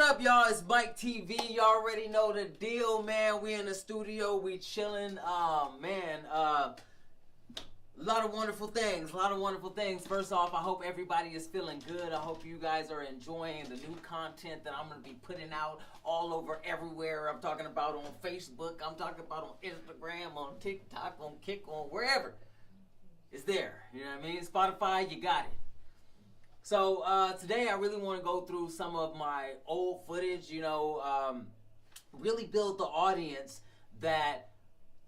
up, y'all? It's Mike TV. You already know the deal, man. We in the studio. We chilling. Man. A lot of wonderful things. First off, I hope everybody is feeling good. I hope you guys are enjoying the new content that I'm going to be putting out all over everywhere. I'm talking about on Facebook. I'm talking about on Instagram, on TikTok, on Kick, on wherever. It's there. You know what I mean? Spotify, you got it. So today I really want to go through some of my old footage, really build the audience that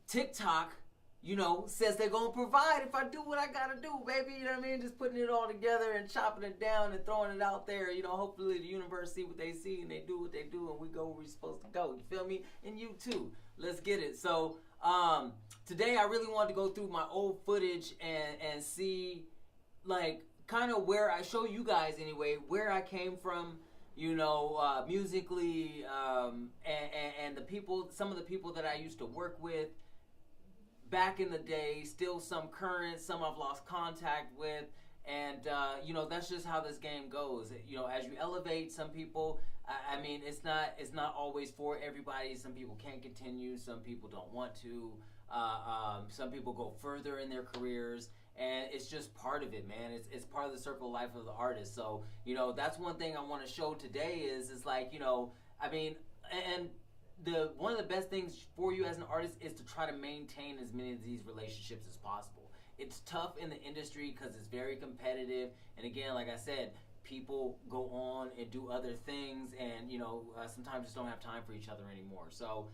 TikTok, says they're going to provide if I do what I got to do, baby. You know what I mean? Just putting it all together and chopping it down and throwing it out there. Hopefully the universe see what they see and they do what they do and we go where we're supposed to go. You feel me? And you too. Let's get it. So today I really wanted to go through my old footage and see, like, kind of where I show you guys anyway, where I came from, musically, and the people, some of the people that I used to work with back in the day, still some current, some I've lost contact with, and that's just how this game goes. As you elevate, some people, I mean, it's not always for everybody. Some people can't continue, some people don't want to, some people go further in their careers. And it's just part of it, man. It's part of the circle of life of the artist. So, that's one thing I want to show today is like, I mean, and one of the best things for you as an artist is to try to maintain as many of these relationships as possible. It's tough in the industry because it's very competitive. And again, like I said, people go on and do other things and, sometimes just don't have time for each other anymore. So,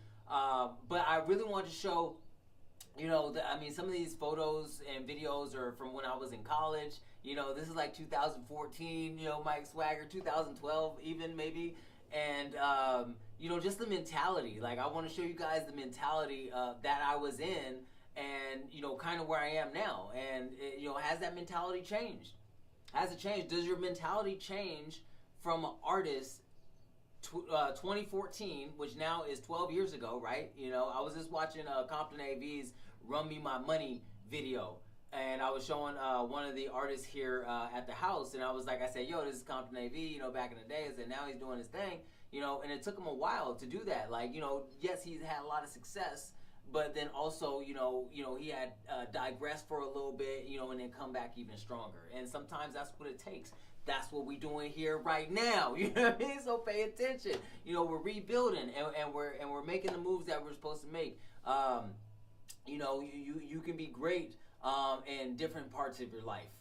but I really want to show, some of these photos and videos are from when I was in college. This is like 2014, Mike Swagger, 2012 even maybe. And, just the mentality. Like, I want to show you guys the mentality that I was in and, kind of where I am now. And, has that mentality changed? Has it changed? Does your mentality change from an artist 2014, which now is 12 years ago, right? I was just watching Compton AV's Run Me My Money video, and I was showing one of the artists here at the house, and I was like, I said, yo, this is Compton AV, back in the day. I said, now he's doing his thing, and it took him a while to do that. Like, yes, he's had a lot of success, but then also, he had digressed for a little bit, and then come back even stronger. And sometimes that's what it takes. That's what we're doing here right now. You know what I mean? So pay attention. We're rebuilding and we're making the moves that we're supposed to make. You can be great in different parts of your life.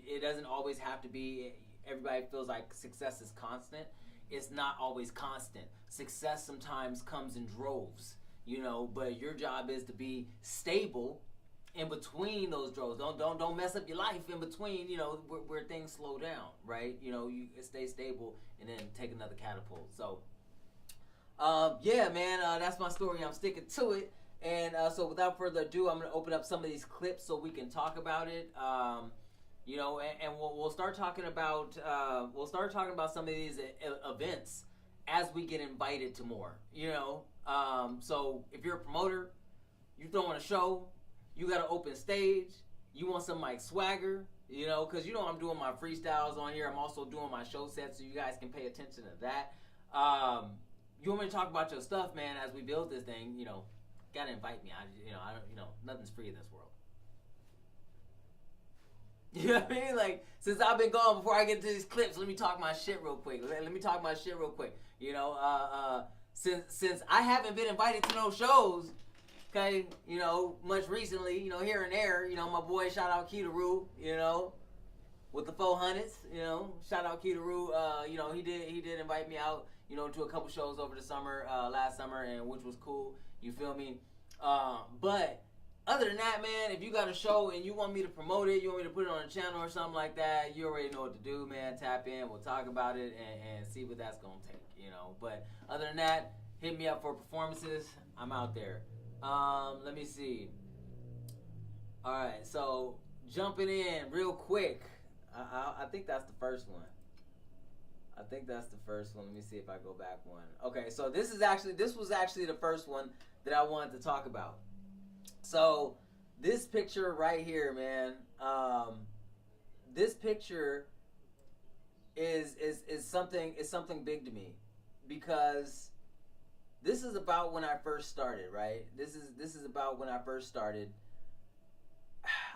It doesn't always have to be. Everybody feels like success is constant. It's not always constant. Success sometimes comes in droves. But your job is to be stable in between those droves. Don't mess up your life in between, where things slow down, right? You stay stable and then take another catapult. So, yeah, man, that's my story. I'm sticking to it. And so without further ado, I'm going to open up some of these clips so we can talk about it. And we'll start talking about some of these events as we get invited to more, So if you're a promoter, you throwing a show, you got an open stage, you want some Mike Swagger, because I'm doing my freestyles on here. I'm also doing my show sets, so you guys can pay attention to that. You want me to talk about your stuff, man, as we build this thing, gotta invite me. I don't, nothing's free in this world. You know what I mean? Like, since I've been gone, before I get to these clips, let me talk my shit real quick. Since I haven't been invited to no shows, okay, much recently, here and there, my boy, shout out Keita-Roo, with the 400s, shout out Keita-Roo, he did invite me out, to a couple shows over the summer, last summer, and which was cool, you feel me? But other than that, man, if you got a show and you want me to promote it, you want me to put it on a channel or something like that, you already know what to do, man. Tap in, we'll talk about it and see what that's gonna take, But other than that, hit me up for performances. I'm out there. Let me see. All right, so jumping in real quick. I think that's the first one. Let me see if I go back one. Okay, so this was actually the first one that I wanted to talk about. So this picture right here, man. This picture is something big to me. because this is about when I first started, right? This is about when I first started.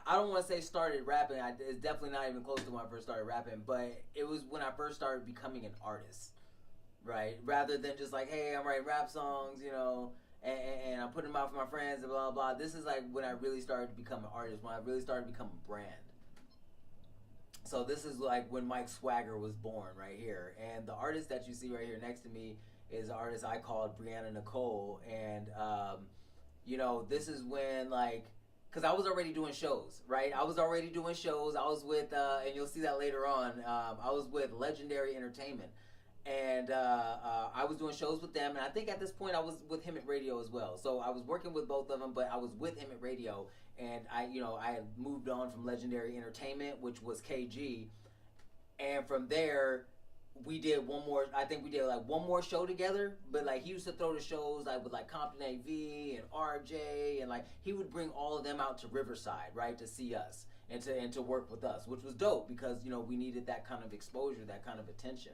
I don't want to say started rapping. It's definitely not even close to when I first started rapping, but it was when I first started becoming an artist, right? Rather than just like, hey, I'm writing rap songs, you know, and I'm putting them out for my friends and blah, blah, blah. This is like when I really started to become an artist, when I really started to become a brand. So this is like when Mike Swagger was born right here. And the artist that you see right here next to me is an artist I called Brianna Nicole. And, you know, this is when like, because I was already doing shows, right? I was already doing shows. I was with, and you'll see that later on, I was with Legendary Entertainment. And I was doing shows with them. And I think at this point I was with him at radio as well. So I was working with both of them, but I was with him at radio. And I had moved on from Legendary Entertainment, which was KG. And from there, we did one more, I think we did like one more show together, but like he used to throw the shows like with like Compton AV and RJ, and like he would bring all of them out to Riverside, right, to see us and to work with us, which was dope because, you know, we needed that kind of exposure, that kind of attention.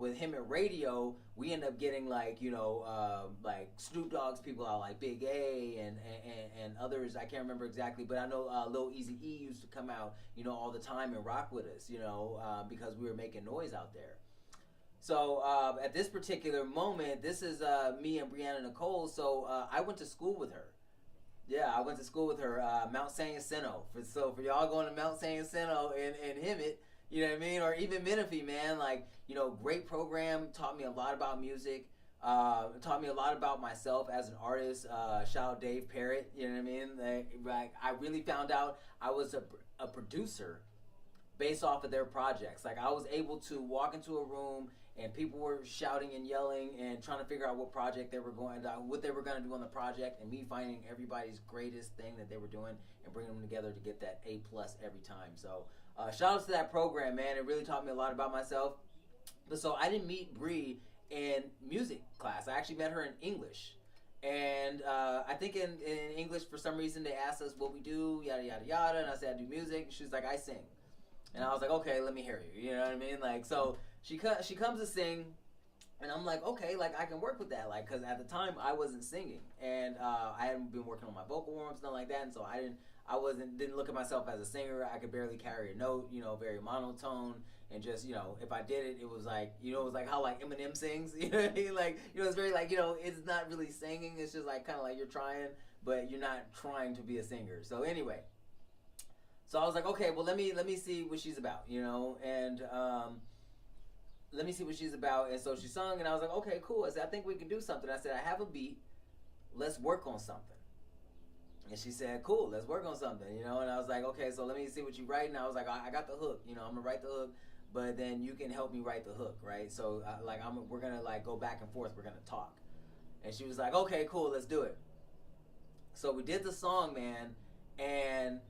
With him at radio, we end up getting like, you know, like Snoop Dogg's people out, like Big A and others. I can't remember exactly, but I know Lil Easy E used to come out, you know, all the time and rock with us, you know, because we were making noise out there. So at this particular moment, this is me and Brianna Nicole. So I went to school with her. Yeah, I went to school with her, Mount San Jacinto. So for y'all going to Mount San Jacinto in Hemet, you know what I mean? Or even Menifee, man. Like, you know, great program. Taught me a lot about music. Taught me a lot about myself as an artist. Shout out Dave Parrott, you know what I mean? Like I really found out I was a producer based off of their projects. Like I was able to walk into a room and people were shouting and yelling and trying to figure out what project they were going to, what they were going to do on the project, and me finding everybody's greatest thing that they were doing and bringing them together to get that A+ every time. So shout out to that program, man. It really taught me a lot about myself. But so I didn't meet Bree in music class. I actually met her in English. And I think in English, for some reason, they asked us what we do, yada, yada, yada. And I said, I do music. She was like, I sing. And I was like, okay, let me hear you. You know what I mean? Like, so she comes to sing. And I'm like, okay, like I can work with that. Like, because at the time I wasn't singing. And I hadn't been working on my vocal warm-ups, nothing like that. And so I didn't look at myself as a singer. I could barely carry a note, you know, very monotone. And just, you know, if I did it, it was like, you know, it was like how like Eminem sings, you know what I mean? Like, you know, it's very like, you know, it's not really singing. It's just like kind of like you're trying, but you're not trying to be a singer. So anyway, so I was like, okay, well, let me see what she's about, you know, and let me see what she's about. And so she sung, and I was like, okay, cool. I said, I think we can do something. I said, I have a beat. Let's work on something. And she said, cool, let's work on something, you know? And I was like, okay, so let me see what you write. And I was like, I got the hook, you know, I'm gonna write the hook, but then you can help me write the hook, right? So we're gonna like go back and forth, we're gonna talk. And she was like, okay, cool, let's do it. So we did the song, man, and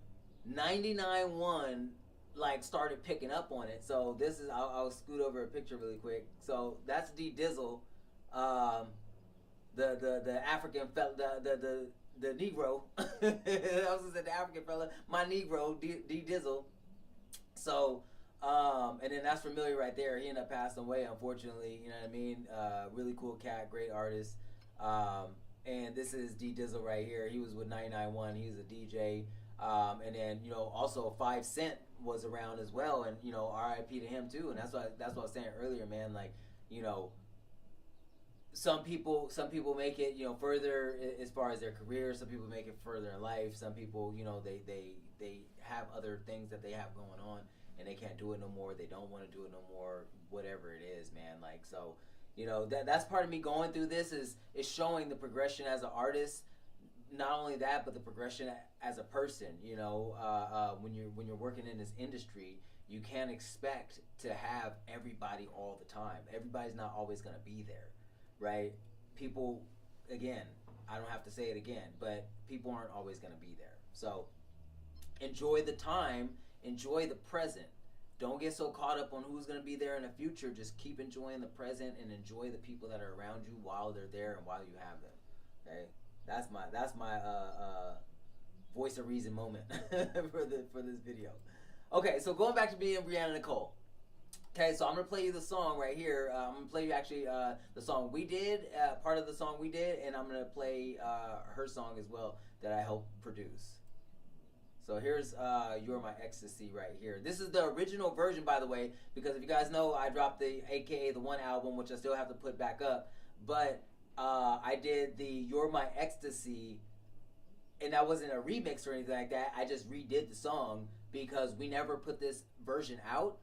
99.1 like started picking up on it. So this is, I'll scoot over a picture really quick. So that's D Dizzle, the African fella, the Negro. I was gonna say the African fella, my Negro, D Dizzle. So, and then that's Familiar right there. He ended up passing away, unfortunately. You know what I mean? Really cool cat, great artist. And this is D Dizzle right here. He was with 99.1. He was a DJ. And then, you know, also 5 Cent was around as well. And, you know, RIP to him too. And that's what I was saying earlier, man. Like, you know, some people make it, you know, further as far as their career. Some people make it further in life. Some people, you know, they have other things that they have going on and they can't do it no more. They don't want to do it no more. Whatever it is, man. Like, so, you know, that's part of me going through this is showing the progression as an artist. Not only that, but the progression as a person. You know, when you're working in this industry, you can't expect to have everybody all the time. Everybody's not always going to be there. Right? People, again, I don't have to say it again, but people aren't always going to be there. So enjoy the time, enjoy the present. Don't get so caught up on who's going to be there in the future. Just keep enjoying the present and enjoy the people that are around you while they're there and while you have them. Okay? That's my voice of reason moment for this video. Okay, so going back to being Brianna Nicole. Okay, so I'm gonna play you the song right here. I'm gonna play you actually the song we did, part of the song we did, and I'm gonna play her song as well that I helped produce. So here's "You're My Ecstasy" right here. This is the original version, by the way, because if you guys know, I dropped the AKA the One album, which I still have to put back up, but I did the "You're My Ecstasy," and that wasn't a remix or anything like that. I just redid the song because we never put this version out.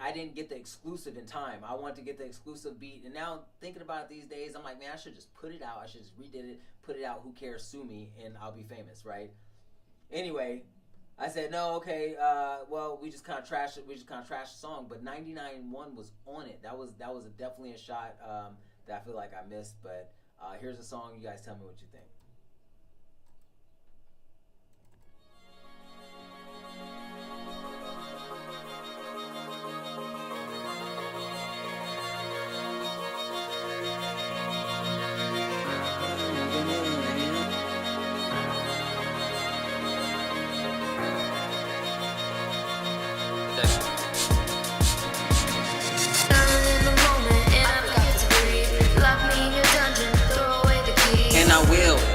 I didn't get the exclusive in time. I wanted to get the exclusive beat, and now thinking about it these days, I'm like, man, I should just put it out. I should just redid it, put it out. Who cares? Sue me, and I'll be famous, right? Anyway, I said no. Okay, well, we just kind of trashed it. We just kind of trashed the song, but 99.1 was on it. That was definitely a shot that I feel like I missed. But here's a song. You guys tell me what you think.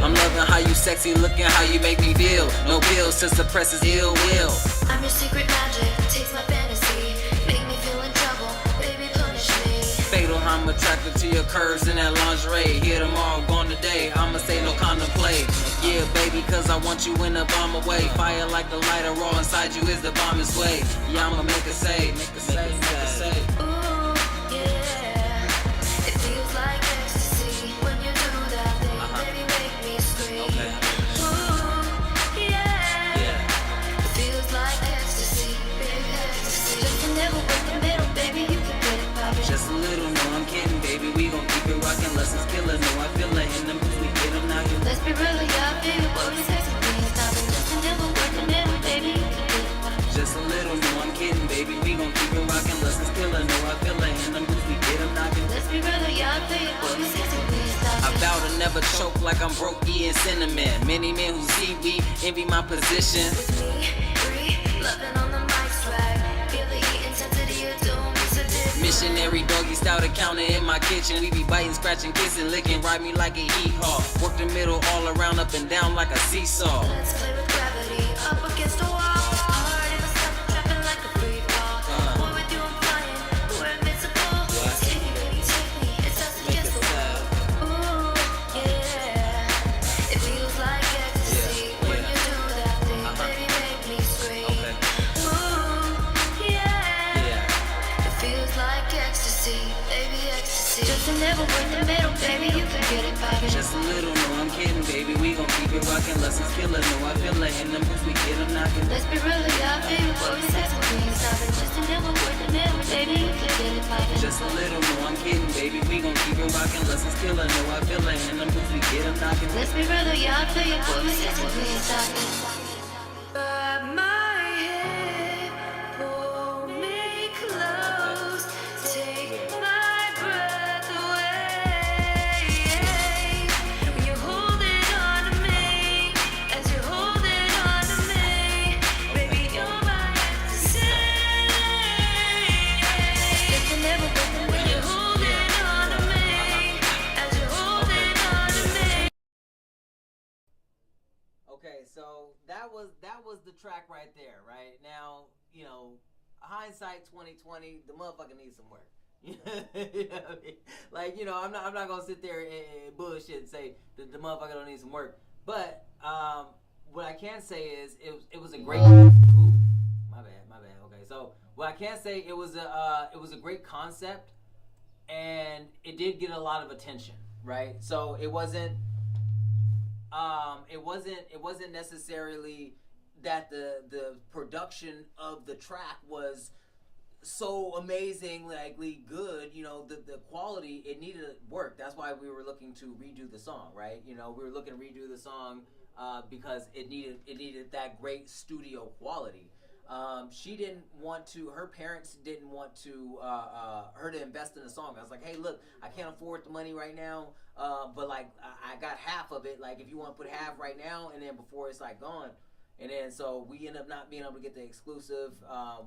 I'm loving how you sexy, looking how you make me feel. No pills to suppress this ill will. I'm your secret magic, taste my fantasy. Make me feel in trouble, baby punish me. Fatal, I'm attracted to your curves in that lingerie. Here tomorrow, gone today, I'ma say no contemplate. Yeah, baby, cause I want you in the bomb away. Fire like the lighter, raw inside you is the bomb its way. Yeah, I'ma make it say, make it say, make it say. Ooh, yeah, it feels like ecstasy when you do that thing. Baby, make me scream. Okay. Ooh, yeah, it feels like ecstasy, baby, ecstasy. Just a nibble with the middle, baby, you can get it poppin'. Just a little, no, I'm kidding, baby. We gon' keep it rockin', lessons killer. No, I feel it in them boots, we get them knockin'. Let's be real, yeah, baby, what we sexy, please stop it. Just a nibble with the middle, baby, you can get it poppin'. Just a little, no, I'm kidding, baby. We gon' keep it rockin', lessons killer. No, I feel it in them boots, we get them knockin'. Let's be real, yeah, baby, what we sexy, please stop I it. vow to never choke like I'm broke eating cinnamon. Many men who see me envy my position. With me, free, loving on the mic swag. Feel the heat intensity, you're doing me so different. Missionary doggy style the counter in my kitchen. We be biting, scratching, kissing, licking, ride me like a hee-haw. Work the middle all around, up and down like a seesaw. Let's play with gravity, up against the wall. Hard in the sun, trapping like a free fall. Boy, with you I'm flying, we're invincible. Take me, baby, take me, it's us against the world. Ooh, yeah, it feels like ecstasy when you do that thing. Baby, make me scream. Ooh, yeah, it feels like ecstasy, baby, ecstasy. Just a nibble with the middle, baby, you can get it poppin'. Just a little, no, I'm kidding, baby. We gon' keep it rockin', lessons killer. No, I feel it in them boots, we get them knockin'. Let's be real, yeah, baby, what we sexy, please stop it. Just a nibble with the middle, baby, you can get it poppin'. Just a little, no, I'm kidding, baby. We gon' keep it rockin', lessons killer. No, I feel it in them boots, we get them knockin'. Let's be real, yeah, baby, what we sexy, please stop it. Grab my head, pull me close, take my breath away. When you're holding on to me, as you're holding on to me, baby, you're my ecstasy. Just a nibble when you're holding on to me, as you're holding on to me. Okay, so that was the track right there, right? Now, you know, hindsight 2020, the motherfucker needs some work. You know what I mean? Like, you know, I'm not gonna sit there and bullshit and say that the motherfucker don't need some work. But what I can say is it was a great. Ooh, my bad. Okay, so what I can say it was a great concept, and it did get a lot of attention, right? So it wasn't necessarily that the production of the track was so amazingly good. You know, the quality, it needed work. That's why we were looking to redo the song, right? You know, we were looking to redo the song because it needed that great studio quality. She didn't want to, her parents didn't want to her to invest in the song. I was like, hey, look, I can't afford the money right now, but like I got half of it. Like if you want to put half right now and then before it's like gone, And then so we ended up not being able to get the exclusive,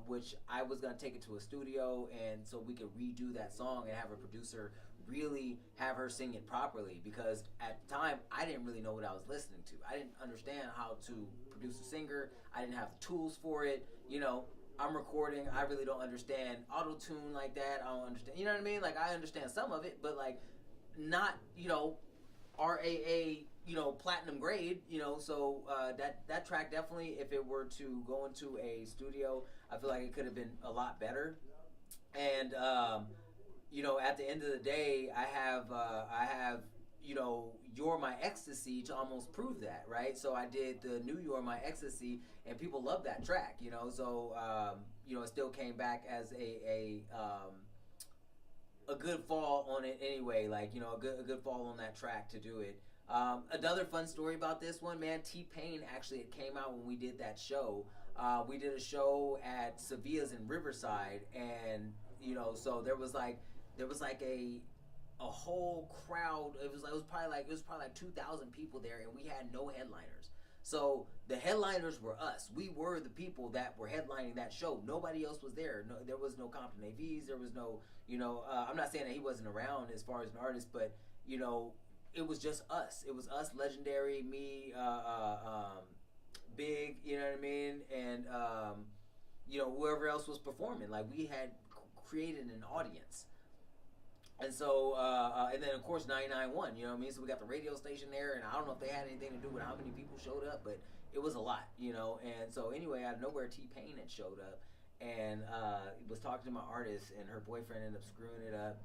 which I was gonna take it to a studio, and so we could redo that song and have a producer really have her sing it properly, because at the time I didn't really know what I was listening to. I didn't understand how to produce a singer. I didn't have the tools for it. You know, I'm recording. I really don't understand auto-tune like that. I don't understand. You know what I mean? Like, I understand some of it, but like not, you know, RAA, you know, platinum grade, you know. So that track definitely, if it were to go into a studio, I feel like it could have been a lot better. And you know, at the end of the day, I have, you know, You're My Ecstasy to almost prove that, right? So I did the new You're My Ecstasy, and people love that track, you know. So you know, it still came back as a good fall on it anyway. Like, you know, a good fall on that track to do it. Another fun story about this one, man. T-Pain, actually, it came out when we did that show. We did a show at Sevilla's in Riverside, and you know, so there was like a whole crowd. It was probably like 2,000 people there, and we had no headliners. So the headliners were us. We were the people that were headlining that show. Nobody else was there. No, there was no Compton AVs. There was no, you know, I'm not saying that he wasn't around as far as an artist, but you know, it was just us. It was us, Legendary, me, Big, you know what I mean, and you know, whoever else was performing. Like, we had created an audience. And so, and then of course 99.1, you know what I mean? So we got the radio station there, and I don't know if they had anything to do with how many people showed up, but it was a lot, you know? And so anyway, out of nowhere, T-Pain had showed up, and was talking to my artist, and her boyfriend ended up screwing it up.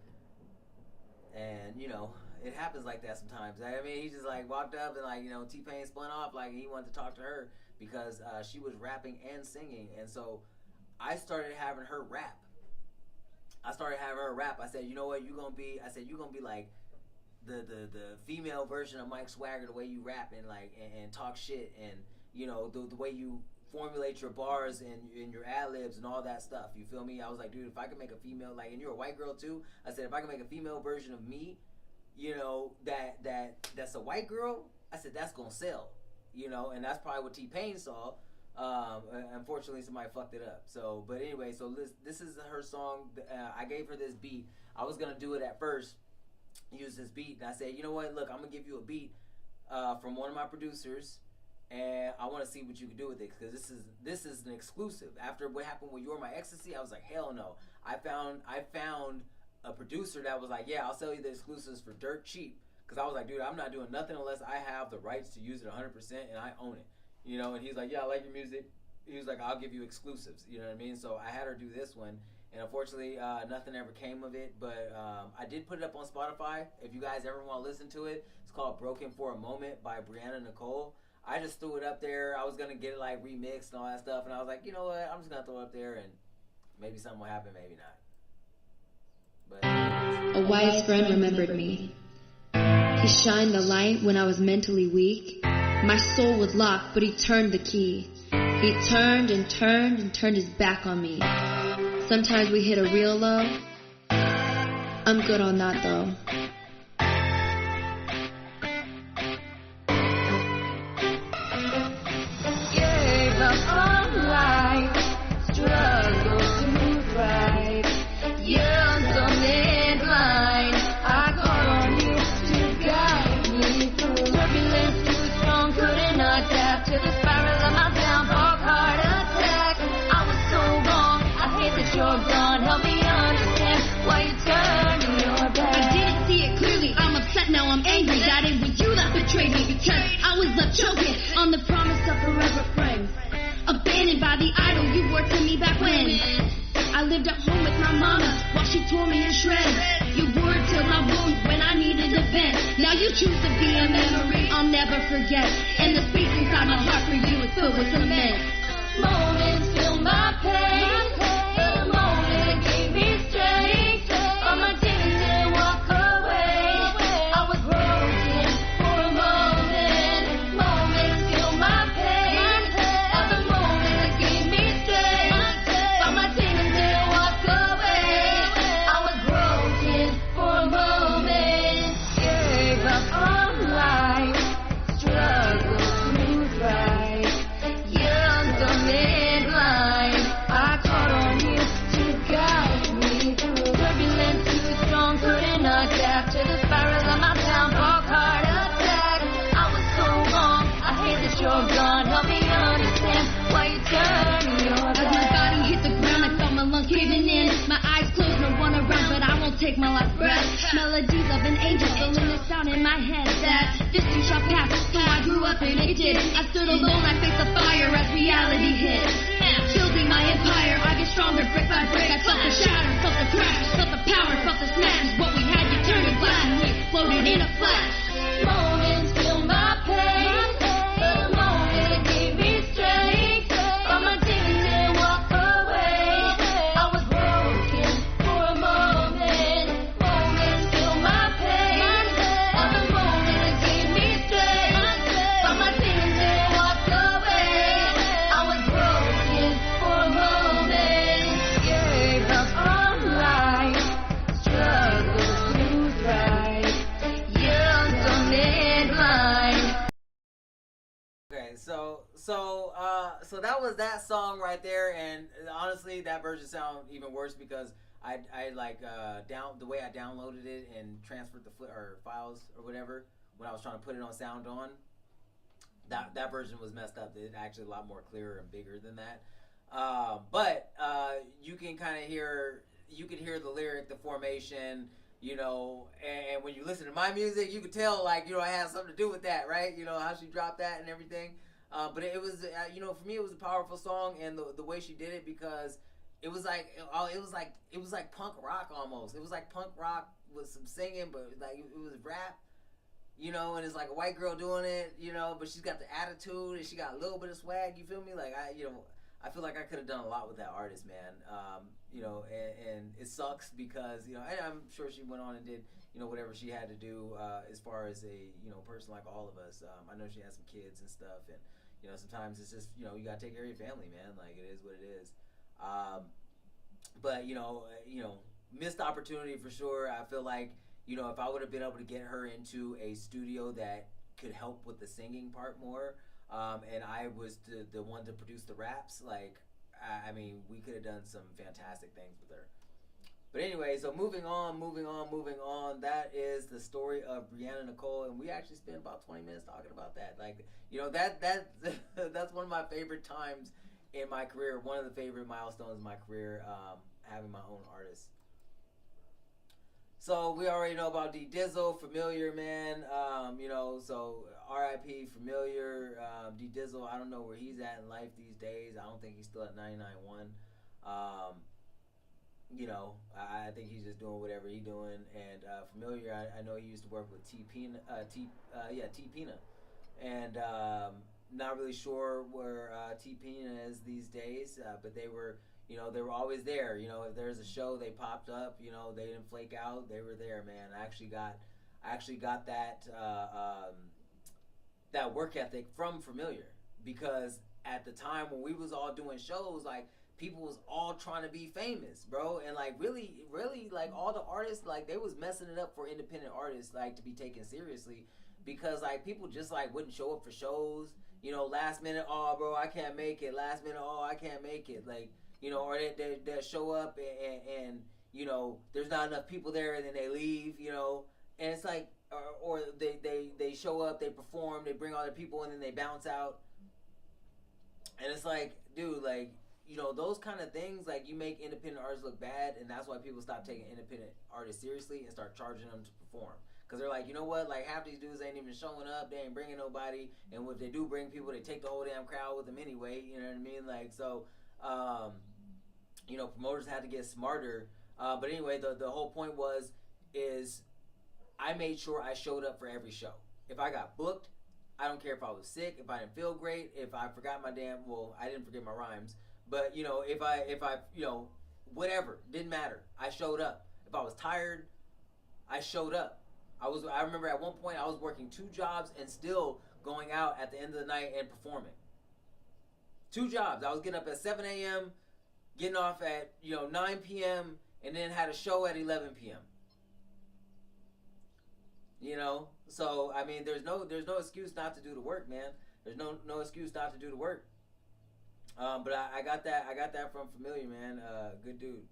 And, you know, it happens like that sometimes. I mean, he just like walked up, and like, you know, T-Pain spun off, like he wanted to talk to her because she was rapping and singing. And so I started having her rap. I said, you know what, you're gonna be like the female version of Mike Swagger, the way you rap and like and talk shit, and you know, the way you formulate your bars and your ad-libs and all that stuff. You feel me? I was like, dude, if I could make a female, like, and you're a white girl too, I said, if I can make a female version of me, you know, that's a white girl, I said, that's gonna sell, you know. And that's probably what T-Pain saw. Unfortunately, somebody fucked it up. So, but anyway, so this is her song. I gave her this beat. I was gonna do it at first, use this beat, and I said, you know what? Look, I'm gonna give you a beat from one of my producers, and I want to see what you can do with it, because this is an exclusive. After what happened with You're My Ecstasy, I was like, hell no. I found a producer that was like, yeah, I'll sell you the exclusives for dirt cheap, because I was like, dude, I'm not doing nothing unless I have the rights to use it 100% and I own it. You know, and he's like, yeah, I like your music. He was like, I'll give you exclusives. You know what I mean? So I had her do this one, and unfortunately, nothing ever came of it. But I did put it up on Spotify. If you guys ever want to listen to it, it's called Broken for a Moment by Brianna Nicole. I just threw it up there. I was going to get it like remixed and all that stuff, and I was like, you know what? I'm just going to throw it up there, and maybe something will happen, maybe not. But a wise friend remembered me. He shined the light when I was mentally weak. My soul was locked, but he turned the key. He turned and turned and turned his back on me. Sometimes we hit a real low. I'm good on that though. Gave up on life, struggled to thrive. Young, dumb, and blind, I call on you to guide me through turbulence. Couldn't adapt to the spiral of my downfall, heart attack. I was so wrong, I hate that you're gone. Help me understand why you turned your back. I didn't see it clearly, I'm upset, now I'm angry that it was you that betrayed me, because I was left choking on the promise of forever friends. Abandoned by the idol you were to me back when I lived at home with my mama while she tore me in shreds. You were to my wound when I needed a vent. Now you choose to be a memory I'll never forget. And the space inside my heart for you is filled with cement. Moments fill my pain. The moment that gave me strength. All my demons didn't walk away. I was broken for a moment. Moments fill my pain. At the moment that gave me strength. All my demons didn't walk away. I was broken for a moment. Gave up on life. Struggle to thrive. back to the spiral of my downfall, heart attack. I was so wrong, I hate that you're gone. Help me understand why you turn your back. As my body hit the ground, I felt my lungs caving in. My eyes closed, no one around, but I won't take my last breath. Melodies of an angel, filling the sound in my head. That this too shall pass, so I grew up and it did. I stood alone, I faced the fire as reality hit. Building my empire, I get stronger brick by brick. I felt the shatter, felt the crash, felt the power, felt the smash. What we had, you turned to glass, and we exploded in a flash. Moments feel my pain, but a moment it gave me strength. All my demons didn't walk away. I was broken for a moment. Moments feel my pain, but a moment it gave me strength. All my demons didn't walk away. I was broken for a moment. Gave up on life, struggles to thrive. Young, dumb, and blind. Okay, so that was that song right there, and honestly, that version sounded even worse because I like down the way I downloaded it and transferred the files or whatever when I was trying to put it on Sound On. That version was messed up. It's actually a lot more clearer and bigger than that. But you can kind of hear the lyric, the formation, you know, and when you listen to my music, you can tell, like, you know, I had something to do with that, right? You know, how she dropped that and everything. But it was, you know, for me, it was a powerful song, and the way she did it, because it was like punk rock almost. It was like punk rock with some singing, but like it was rap, you know, and it's like a white girl doing it, you know, but she's got the attitude and she got a little bit of swag. You feel me? Like I feel like I could have done a lot with that artist, man. You know, and it sucks because, you know, I'm sure she went on and did, you know, whatever she had to do as far as a, you know, person like all of us. I know she has some kids and stuff, and, you know, sometimes it's just, you know, you got to take care of your family, man. Like, it is what it is. But, you know, missed opportunity for sure. I feel like, you know, if I would have been able to get her into a studio that could help with the singing part more, and I was the one to produce the raps, like, I mean, we could have done some fantastic things with her. But anyway, so moving on. That is the story of Brianna Nicole, and we actually spent about 20 minutes talking about that. Like, you know, that's one of my favorite times in my career, one of the favorite milestones in my career, having my own artist. So we already know about D Dizzle, Familiar, man. You know, so R.I.P. Familiar. D Dizzle, I don't know where he's at in life these days. I don't think he's still at 99.1. You know, I think he's just doing whatever he's doing. And Familiar, I know he used to work with T-Pina. And not really sure where T-Pina is these days, but they were, you know, they were always there. You know, if there's a show, they popped up. You know, they didn't flake out. They were there, man. I actually got that that work ethic from Familiar, because at the time when we was all doing shows, like, people was all trying to be famous, bro, and like really, like, all the artists, like, they was messing it up for independent artists, like, to be taken seriously, because like people just like wouldn't show up for shows. You know, last minute, oh, bro, I can't make it. Last minute, oh, I can't make it. Like, you know, or they show up and you know, there's not enough people there, and then they leave, you know, and it's like, or they show up, they perform, they bring all their people, and then they bounce out, and it's like, dude, like, you know, those kind of things, like, you make independent artists look bad, and that's why people stop taking independent artists seriously and start charging them to perform. Because they're like, you know what, like, half these dudes ain't even showing up, they ain't bringing nobody, and if they do bring people, they take the whole damn crowd with them anyway, you know what I mean? Like, so, you know, promoters had to get smarter. But anyway, the whole point is I made sure I showed up for every show. If I got booked, I don't care if I was sick, if I didn't feel great, if I forgot my I didn't forget my rhymes, but, you know, if I, you know, whatever, didn't matter. I showed up. If I was tired, I showed up. I remember at one point I was working 2 jobs and still going out at the end of the night and performing. 2 jobs. I was getting up at 7 a.m., getting off at, you know, 9 p.m., and then had a show at 11 p.m. You know? So, I mean, there's no excuse not to do the work, man. There's no excuse not to do the work. But I got that from Familiar, man. Good dude.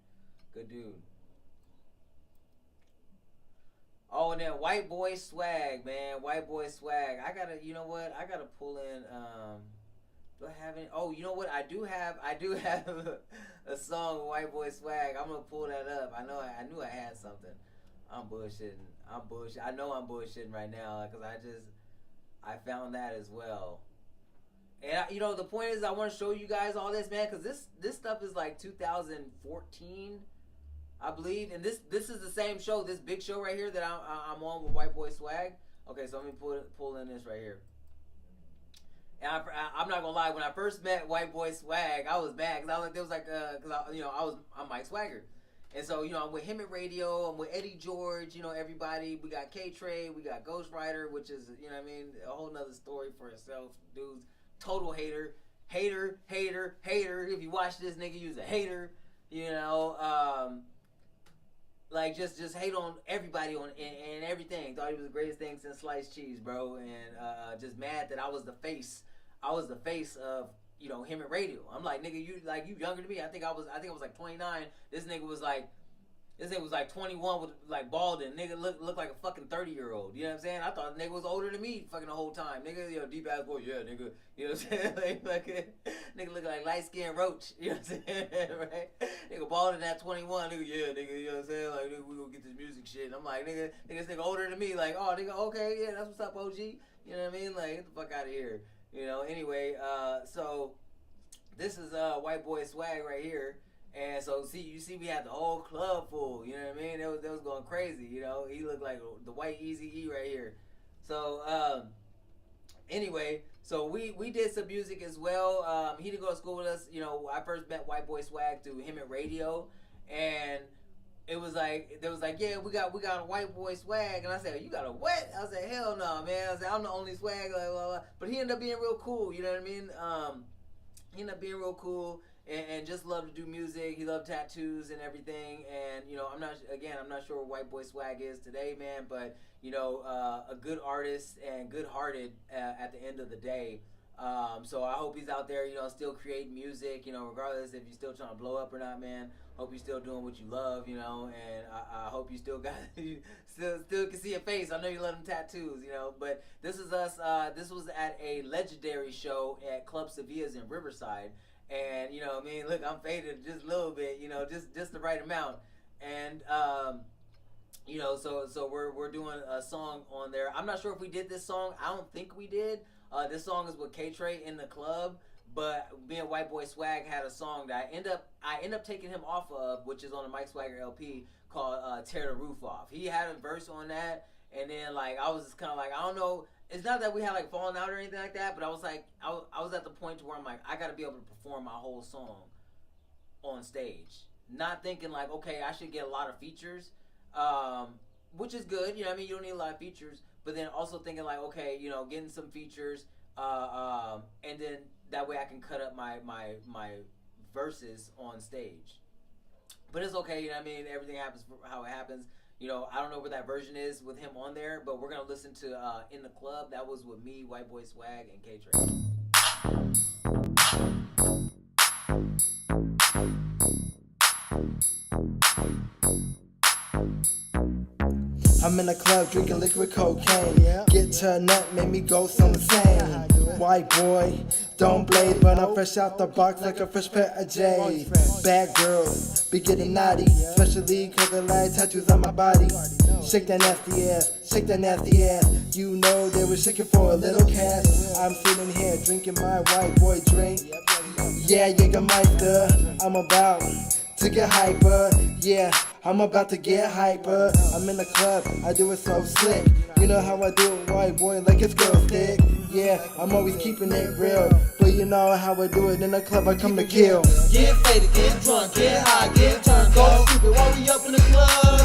Oh, on there. White Boy Swag, man. White Boy Swag. I gotta, you know what? I gotta pull in. Do I have any? Oh, you know what? I do have a song with White Boy Swag. I'm gonna pull that up. I knew I had something. I'm bullshitting. I know I'm bullshitting right now because I found that as well. And you know, the point is, I want to show you guys all this, man, because this stuff is like 2014, I believe, and this is the same show, this big show right here that I'm on with White Boy Swag. Okay, so let me pull in this right here. And I'm not gonna lie, when I first met White Boy Swag, I was mad because I'm Mike Swagger. And so, you know, I'm with him at radio, I'm with Eddie George, you know, everybody. We got K-Trey, we got Ghost Rider, which is, you know what I mean, a whole nother story for itself. Dude's total hater. If you watch this nigga, you's a hater, you know. Like, just hate on everybody and everything. Thought he was the greatest thing since sliced cheese, bro. And just mad that I was the face of, you know, him at radio. I'm like, nigga, you younger than me. I think I was like 29. This nigga was like 21 with like balding. Nigga looked like a fucking 30-year-old. You know what I'm saying? I thought the nigga was older than me fucking the whole time. Nigga, you know, deep ass boy, yeah, nigga. You know what I'm saying? like nigga look like light skinned roach. You know what I'm saying? Right? Nigga balding at 21. Nigga, yeah, nigga. You know what I'm saying? Like, nigga, we gonna get this music shit. And I'm like, nigga, this nigga older than me. Like, oh, nigga, okay, yeah, that's what's up, OG. You know what I mean? Like, get the fuck out of here. You know. Anyway, so this is White Boy Swag right here. And so, you see, we had the whole club full. You know what I mean? It was going crazy. You know, he looked like the white Eazy-E right here. So, anyway, so we did some music as well. He didn't go to school with us. You know, I first met White Boy Swag through him at radio, and it was like yeah, we got a White Boy Swag, and I said, you got a what? I said, hell no, man. I said, I'm the only swag, blah, blah, blah. But he ended up being real cool. You know what I mean? He ended up being real cool. And just loved to do music. He loved tattoos and everything. And, you know, I'm not sure what White Boy Swag is today, man. But, you know, a good artist and good-hearted at the end of the day. So I hope he's out there, you know, still creating music, you know, regardless if you're still trying to blow up or not, man. Hope you're still doing what you love, you know. And I hope you still got, you still can see your face. I know you love them tattoos, you know. But this is us. This was at a legendary show at Club Sevilla's in Riverside. And, you know, I mean, look, I'm faded just a little bit, you know, just the right amount. And, you know, so we're doing a song on there. I'm not sure if we did this song. I don't think we did. This song is with K-Trey in the club. But me and White Boy Swag had a song that I end up taking him off of, which is on the Mike Swagger LP, called Tear the Roof Off. He had a verse on that. And then, like, I was just kind of like, I don't know. It's not that we had like fallen out or anything like that, but I was like, I was at the point to where I'm like, I gotta be able to perform my whole song on stage. Not thinking like, okay, I should get a lot of features, which is good. You know what I mean? You don't need a lot of features, but then also thinking like, okay, you know, getting some features, and then that way I can cut up my verses on stage. But it's okay, you know what I mean? Everything happens for how it happens. You know, I don't know where that version is with him on there, but we're going to listen to In the Club. That was with me, White Boy Swag, and K-Trey. I'm in the club drinking liquid cocaine. Get to a nut, made me go so insane. White boy, don't blade, but I'm fresh out the box like a fresh pair of J's. Bad girls be getting naughty, especially cause they like tattoos on my body. Shake that nasty ass, shake that nasty ass. You know they were shaking for a little cash. I'm sitting here drinking my white boy drink. Yeah, Jägermeister, I'm about to get hyper. Yeah, I'm about to get hyper. I'm in the club, I do it so slick. You know how I do it, white boy, like it's girl stick. Yeah, I'm always keeping it real. But you know how I do it in the club, I come to kill. Get faded, get drunk, get high, get turned, go stupid while we up in the club.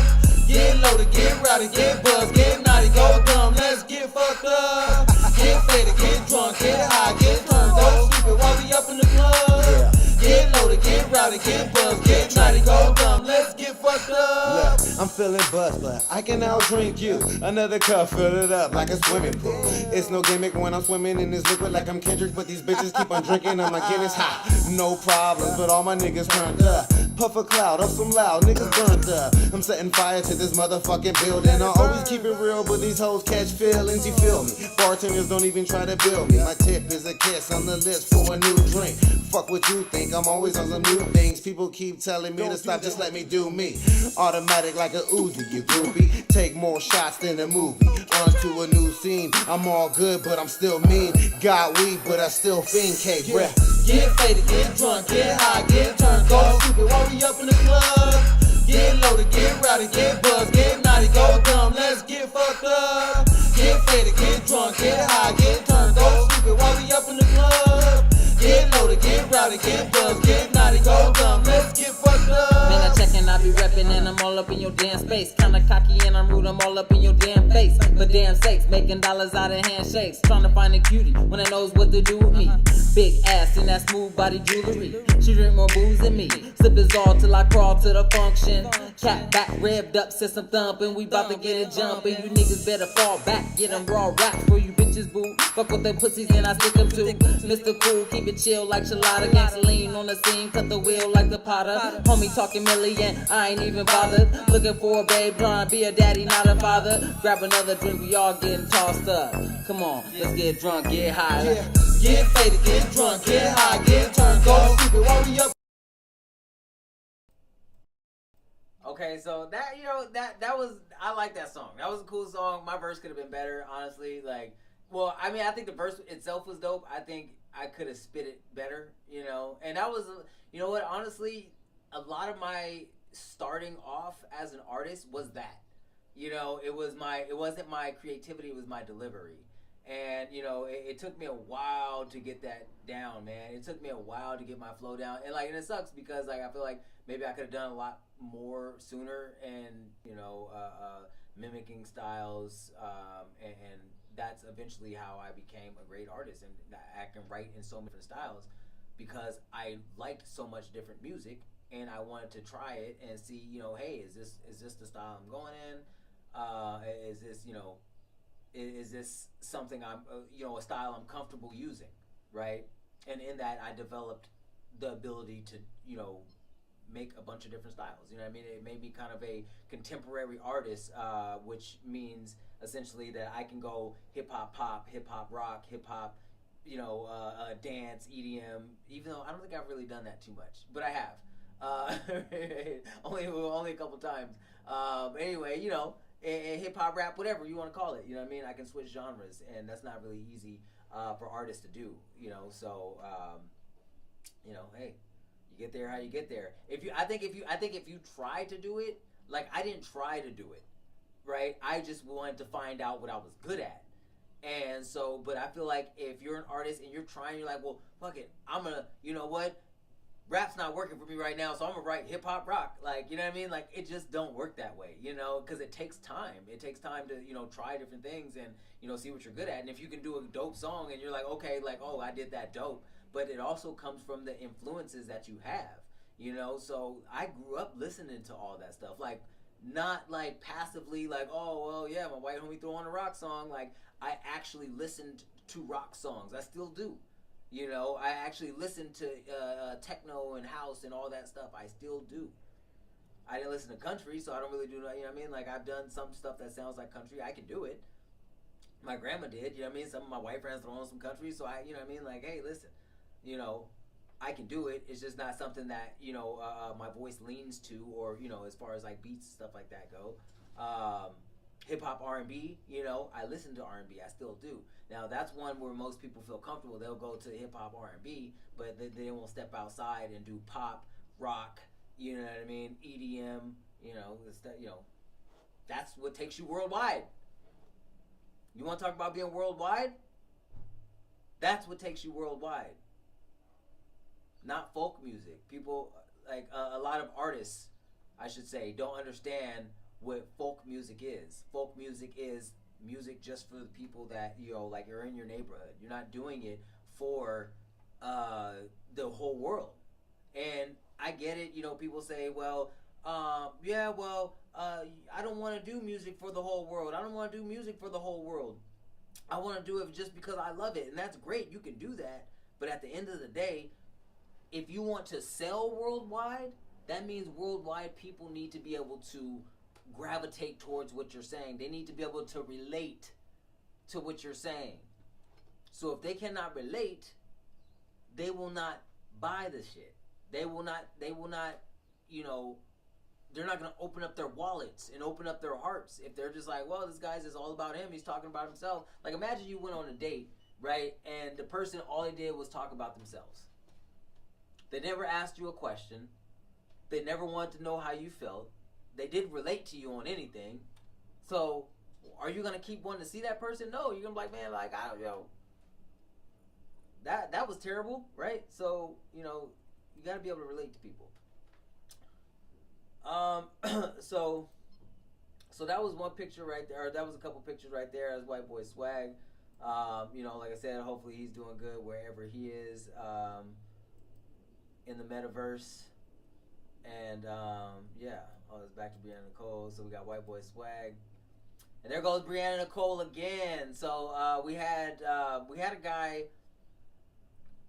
Get loaded, get rowdy, get buzzed, get naughty, go dumb, let's get fucked up. Get faded, get drunk, get high, get turned, go stupid while we up in the club. Get loaded, get rowdy, get buzzed, get naughty, go dumb, let's get fucked up. Look, I'm feeling buzzed, but I can outdrink you. Another cup, fill it up like a swimming pool. It's no gimmick when I'm swimming in this liquid like I'm Kendrick, but these bitches keep on drinking. I'm like, Guinness hot, no problems, but all my niggas turned up. Puff a cloud up some loud, niggas burnt up. I'm setting fire to this motherfucking building. I always keep it real, but these hoes catch feelings, you feel me? Bartenders don't even try to bill me. My tip is a kiss on the lips for a new drink. Fuck what you think, I'm always on some new things. People keep telling me to stop, just let me do me. Automatic like a Uzi, you groupie. Take more shots than a movie. Onto a new scene, I'm all good, but I'm still mean. Got weed, but I still fiend, K-Breath. Get faded, get drunk, get high, get turned, go stupid while we up in the club. Get loaded, get rowdy, get buzzed, get naughty, go dumb, let's get fucked up. Get faded, get drunk, get high, get turned, go stupid while we up in the club. Get loaded, get rowdy, get buzzed, get naughty, go dumb, let's get fucked up. Man, I check and I be reppin' and I'm all up in your damn space. Kinda cocky and I'm rude, I'm all up in your damn face. For damn sakes, making dollars out of handshakes. Trying to find a cutie when I knows what to do with me. Big ass in that smooth body jewelry. She drink more booze than me. Sip is all till I crawl to the function. Cat back, revved up, system thumping. We bout to get it jumping. You niggas better fall back. Get them raw raps for you bitches, boo. Fuck with them pussies and I stick them too. Mr. Cool, keep it chill like Shalada. Gasoline on the scene, cut the wheel like the Potter. Homie talking million, I ain't even bothered. Looking for a babe, trying to be a daddy, not a father. Grab another drink, we all getting tossed up. Come on, let's get drunk, get high. Get faded, get drunk, get high, get turned, go stupid while we up. Okay, so that that was, I like that song. That was a cool song. My verse could have been better, honestly. Like, well, I mean, I think the verse itself was dope. I think I could have spit it better, And that was, you know what? Honestly, a lot of my starting off as an artist was that. It wasn't my creativity, it was my delivery. And, it took me a while to get that down, man. It took me a while to get my flow down. And it sucks because, I feel like maybe I could have done a lot more sooner and, mimicking styles. And that's eventually how I became a great artist. And I can write in so many different styles because I liked so much different music. And I wanted to try it and see, hey, is this the style I'm going in? Is this, is this something I'm, a style I'm comfortable using, right? And in that, I developed the ability to, make a bunch of different styles. You know what I mean? It made me kind of a contemporary artist, which means essentially that I can go hip hop, pop, hip hop, rock, hip hop, dance, EDM. Even though I don't think I've really done that too much, but I have. Only a couple times. Anyway, hip hop, rap, whatever you want to call it. You know what I mean? I can switch genres, and that's not really easy for artists to do. So hey, you get there how you get there. I think if you try to do it, like I didn't try to do it, right? I just wanted to find out what I was good at. And so, but I feel like if you're an artist and you're trying, you're like, well, fuck it, I'm gonna, you know what? Rap's not working for me right now, so I'm gonna write hip hop rock. Like, you know what I mean? Like, it just don't work that way, because it takes time. It takes time to, try different things and, see what you're good at. And if you can do a dope song and you're like, okay, like, oh, I did that dope. But it also comes from the influences that you have, So I grew up listening to all that stuff. Like, not like passively, like, oh, well, yeah, my white homie throw on a rock song. Like, I actually listened to rock songs. I still do. I actually listen to techno and house and all that stuff. I still do. I didn't listen to country, so I don't really do that. You know what I mean? Like, I've done some stuff that sounds like country. I can do it. My grandma did. You know what I mean? Some of my white friends throw on some country, so I, you know what I mean? Like, hey, listen, I can do it. It's just not something that, my voice leans to, or, as far as like beats and stuff like that go. Hip hop, R&B, I listen to R&B. I still do. Now that's one where most people feel comfortable. They'll go to hip hop, R&B, but they won't step outside and do pop, rock. You know what I mean? EDM. That's what takes you worldwide. You want to talk about being worldwide? That's what takes you worldwide. Not folk music. People, like a lot of artists, I should say, don't understand what folk music is. Folk music is music just for the people that, like you're in your neighborhood. You're not doing it for the whole world. And I get it, people say, well, I don't want to do music for the whole world. I don't want to do music for the whole world. I want to do it just because I love it. And that's great. You can do that. But at the end of the day, if you want to sell worldwide, that means worldwide people need to be able to gravitate towards what you're saying. They need to be able to relate to what you're saying. So if they cannot relate, they will not buy the shit. They will not, you know, they're not going to open up their wallets and open up their hearts if they're just like, well, this guy's just all about him. He's talking about himself. Like, imagine you went on a date, right? And the person, all they did was talk about themselves. They never asked you a question. They never wanted to know how you felt. They didn't relate to you on anything. So are you going to keep wanting to see that person? No, you're going to be like, man, like, I don't know. That was terrible, right? So, you know, you got to be able to relate to people. So that was one picture right there. Or that was a couple pictures right there as White Boy Swag. You know, like I said, hopefully he's doing good wherever he is in the metaverse. And yeah, it's back to Brianna Nicole. So we got White Boy Swag, and there goes Brianna Nicole again. So we had a guy.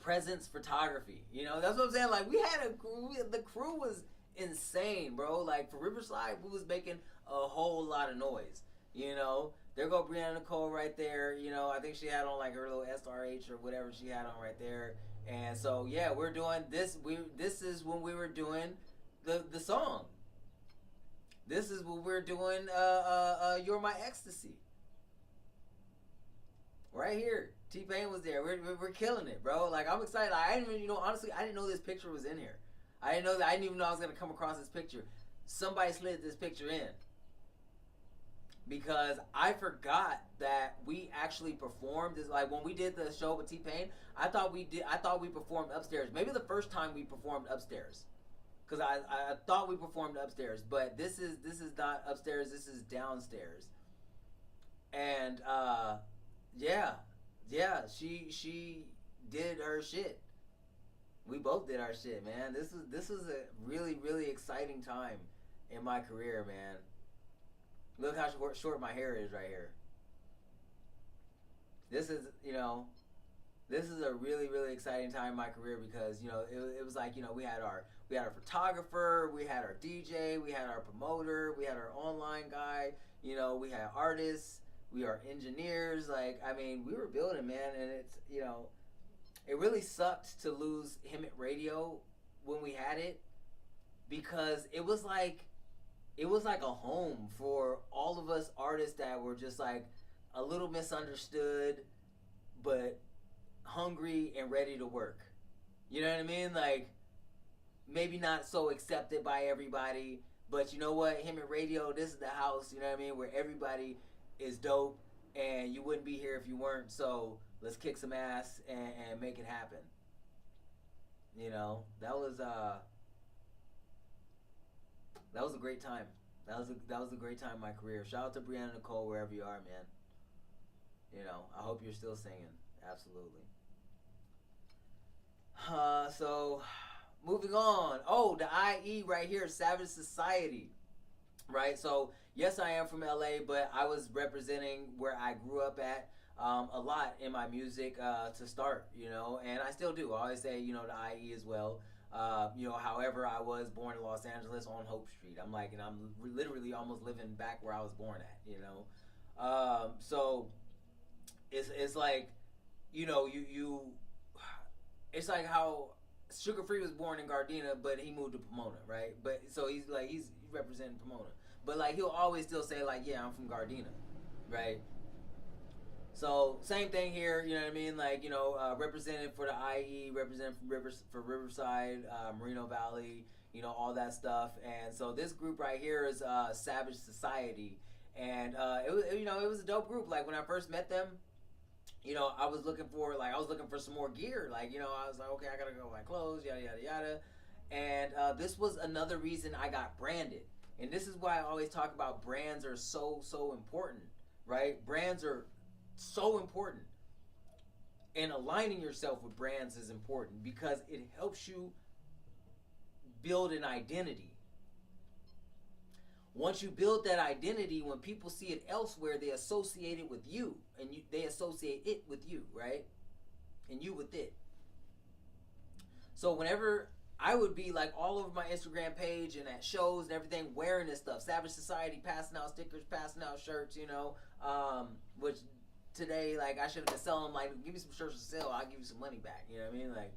Presence photography, you know, that's what I'm saying. Like, we had the crew was insane, bro. Like, for Riverside, we was making a whole lot of noise, you know. There go Brianna Nicole right there, you know. I think she had on like her little SRH or whatever she had on right there. And so yeah, we're doing this. This is when we were doing the song. This is what we're doing. You're My Ecstasy. Right here. T-Pain was there. We're killing it, bro. Like, I'm excited. I didn't even, you know, honestly, I didn't know this picture was in here. I didn't even know I was gonna come across this picture. Somebody slid this picture in because I forgot that we actually performed this. Like, when we did the show with T-Pain, I thought we performed upstairs. Maybe the first time we performed upstairs, because I thought we performed upstairs, but this is not upstairs. This is downstairs. And yeah, she did her shit. We both did our shit, man. This is a really, really exciting time in my career, man. Look how short my hair is right here. This is, you know, this is a really, really exciting time in my career because, you know, it was like, you know, we had our photographer, we had our DJ, we had our promoter, we had our online guy, you know, we had artists. We are engineers. Like, I mean, we were building, man, and it's, you know, it really sucked to lose Him at Radio when we had it, because it was like a home for all of us artists that were just like a little misunderstood, but hungry and ready to work. You know what I mean? Like, maybe not so accepted by everybody, but you know what? Him at Radio, this is the house, you know what I mean, where everybody is dope, and you wouldn't be here if you weren't. So let's kick some ass and make it happen. You know, that was a great time. That was a great time in my career. Shout out to Brianna Nicole wherever you are, man. You know, I hope you're still singing. Absolutely. So moving on. Oh, the IE right here, Savage Society. Right, so yes, I am from LA, but I was representing where I grew up at a lot in my music to start, you know, and I still do. I always say, you know, the IE as well. You know, however, I was born in Los Angeles on Hope Street. I'm like, and I'm literally almost living back where I was born at, you know. So it's like, you know, you it's like how Sugar Free was born in Gardena, but he moved to Pomona, right? But so he's representing Pomona. But like, he'll always still say like, yeah, I'm from Gardena, right? So same thing here, you know what I mean? Like, you know, represented for the IE, represented for Riverside, Moreno Valley, you know, all that stuff. And so this group right here is Savage Society, and it was a dope group. Like, when I first met them, you know, I was looking for some more gear. Like, you know, I was like, okay, I gotta go buy clothes, yada yada yada. And this was another reason I got branded. And this is why I always talk about brands are so important, right? Brands are so important. And aligning yourself with brands is important because it helps you build an identity. Once you build that identity, when people see it elsewhere, they associate it with you. And they associate it with you, right? And you with it. So whenever I would be like all over my Instagram page and at shows and everything wearing this stuff. Savage Society, passing out stickers, passing out shirts, you know, which today, like, I should have been selling, like, give me some shirts to sell, I'll give you some money back, you know what I mean? Like,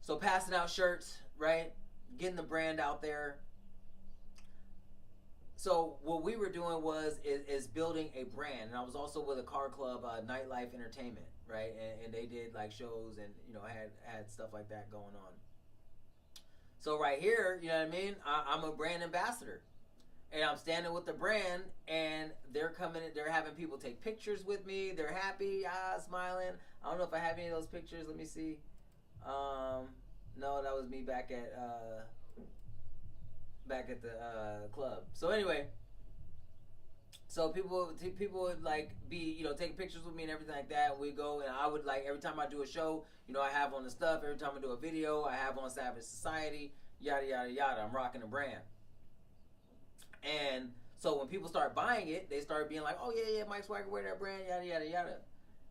so passing out shirts, right? Getting the brand out there. So what we were doing is building a brand, and I was also with a car club, Nightlife Entertainment, right? And they did like shows and, you know, had stuff like that going on. So right here, you know what I mean? I'm a brand ambassador, and I'm standing with the brand, and they're having people take pictures with me. They're happy, smiling. I don't know if I have any of those pictures. Let me see. No, that was me back at the club. So anyway, so people would like be, you know, taking pictures with me and everything like that. We go, and I would, like, every time I do a show, you know, I have on the stuff. Every time I do a video, I have on Savage Society, yada yada yada. I'm rocking the brand. And so when people start buying it, they start being like, oh yeah, Mike Swagger, wear that brand, yada yada yada.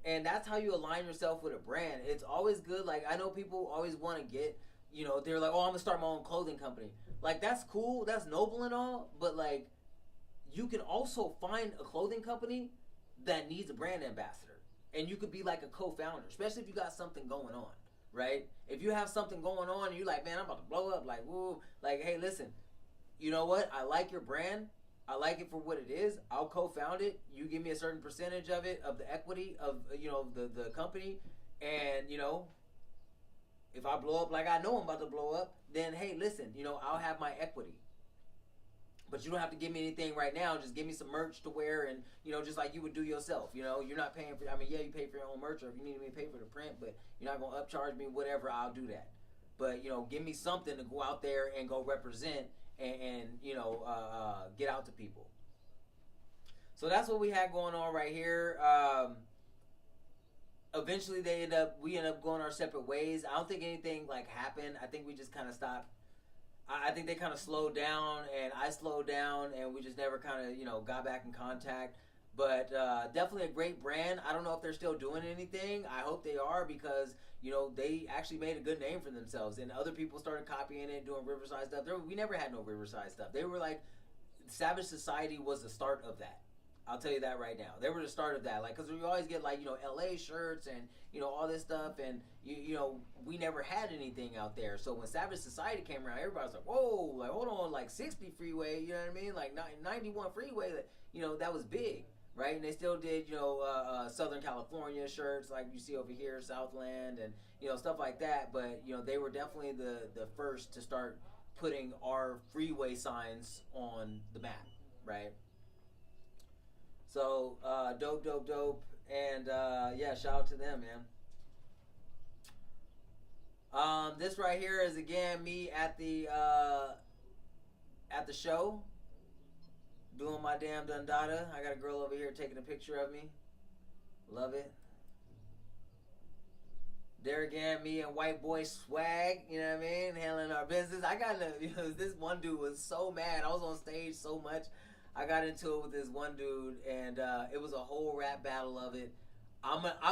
And that's how you align yourself with a brand. It's always good. Like, I know people always want to get, you know, they're like, oh, I'm gonna start my own clothing company. Like, that's cool, that's noble and all, but like, you can also find a clothing company that needs a brand ambassador, and you could be like a co-founder, especially if you got something going on, right? If you have something going on and you're like, man, I'm about to blow up, like, woo, like, hey, listen, you know what? I like your brand. I like it for what it is. I'll co-found it. You give me a certain percentage of it, of the equity of, you know, the company, and, you know, if I blow up like I know I'm about to blow up, then hey, listen, you know, I'll have my equity. But you don't have to give me anything right now. Just give me some merch to wear, and, you know, just like you would do yourself. You know, you're not paying for, I mean, yeah, you pay for your own merch, or if you need me to pay for the print, but you're not going to upcharge me, whatever, I'll do that. But, you know, give me something to go out there and go represent and you know, get out to people. So that's what we had going on right here. Eventually we end up going our separate ways. I don't think anything like happened. I think we just kind of stopped. I think they kind of slowed down, and I slowed down, and we just never kind of, you know, got back in contact. But definitely a great brand. I don't know if they're still doing anything. I hope they are, because, you know, they actually made a good name for themselves, and other people started copying it, doing Riverside stuff. We never had no Riverside stuff. They were like, Savage Society was the start of that. I'll tell you that right now. They were the start of that. Like, because we always get, like, you know, LA shirts and, you know, all this stuff. And, you know, we never had anything out there. So when Savage Society came around, everybody was like, whoa, like, hold on, like 60 freeway, you know what I mean? Like 91 freeway, you know, that was big, right? And they still did, you know, Southern California shirts like you see over here, Southland, and, you know, stuff like that. But, you know, they were definitely the first to start putting our freeway signs on the map, right? So, dope. And, yeah, shout out to them, man. This right here is, again, me at the show, doing my damn Dundada. I got a girl over here taking a picture of me. Love it. There again, me and White Boy Swag, you know what I mean? Handling our business. I got to, you know, this one dude was so mad. I was on stage so much. I got into it with this one dude, and it was a whole rap battle of it.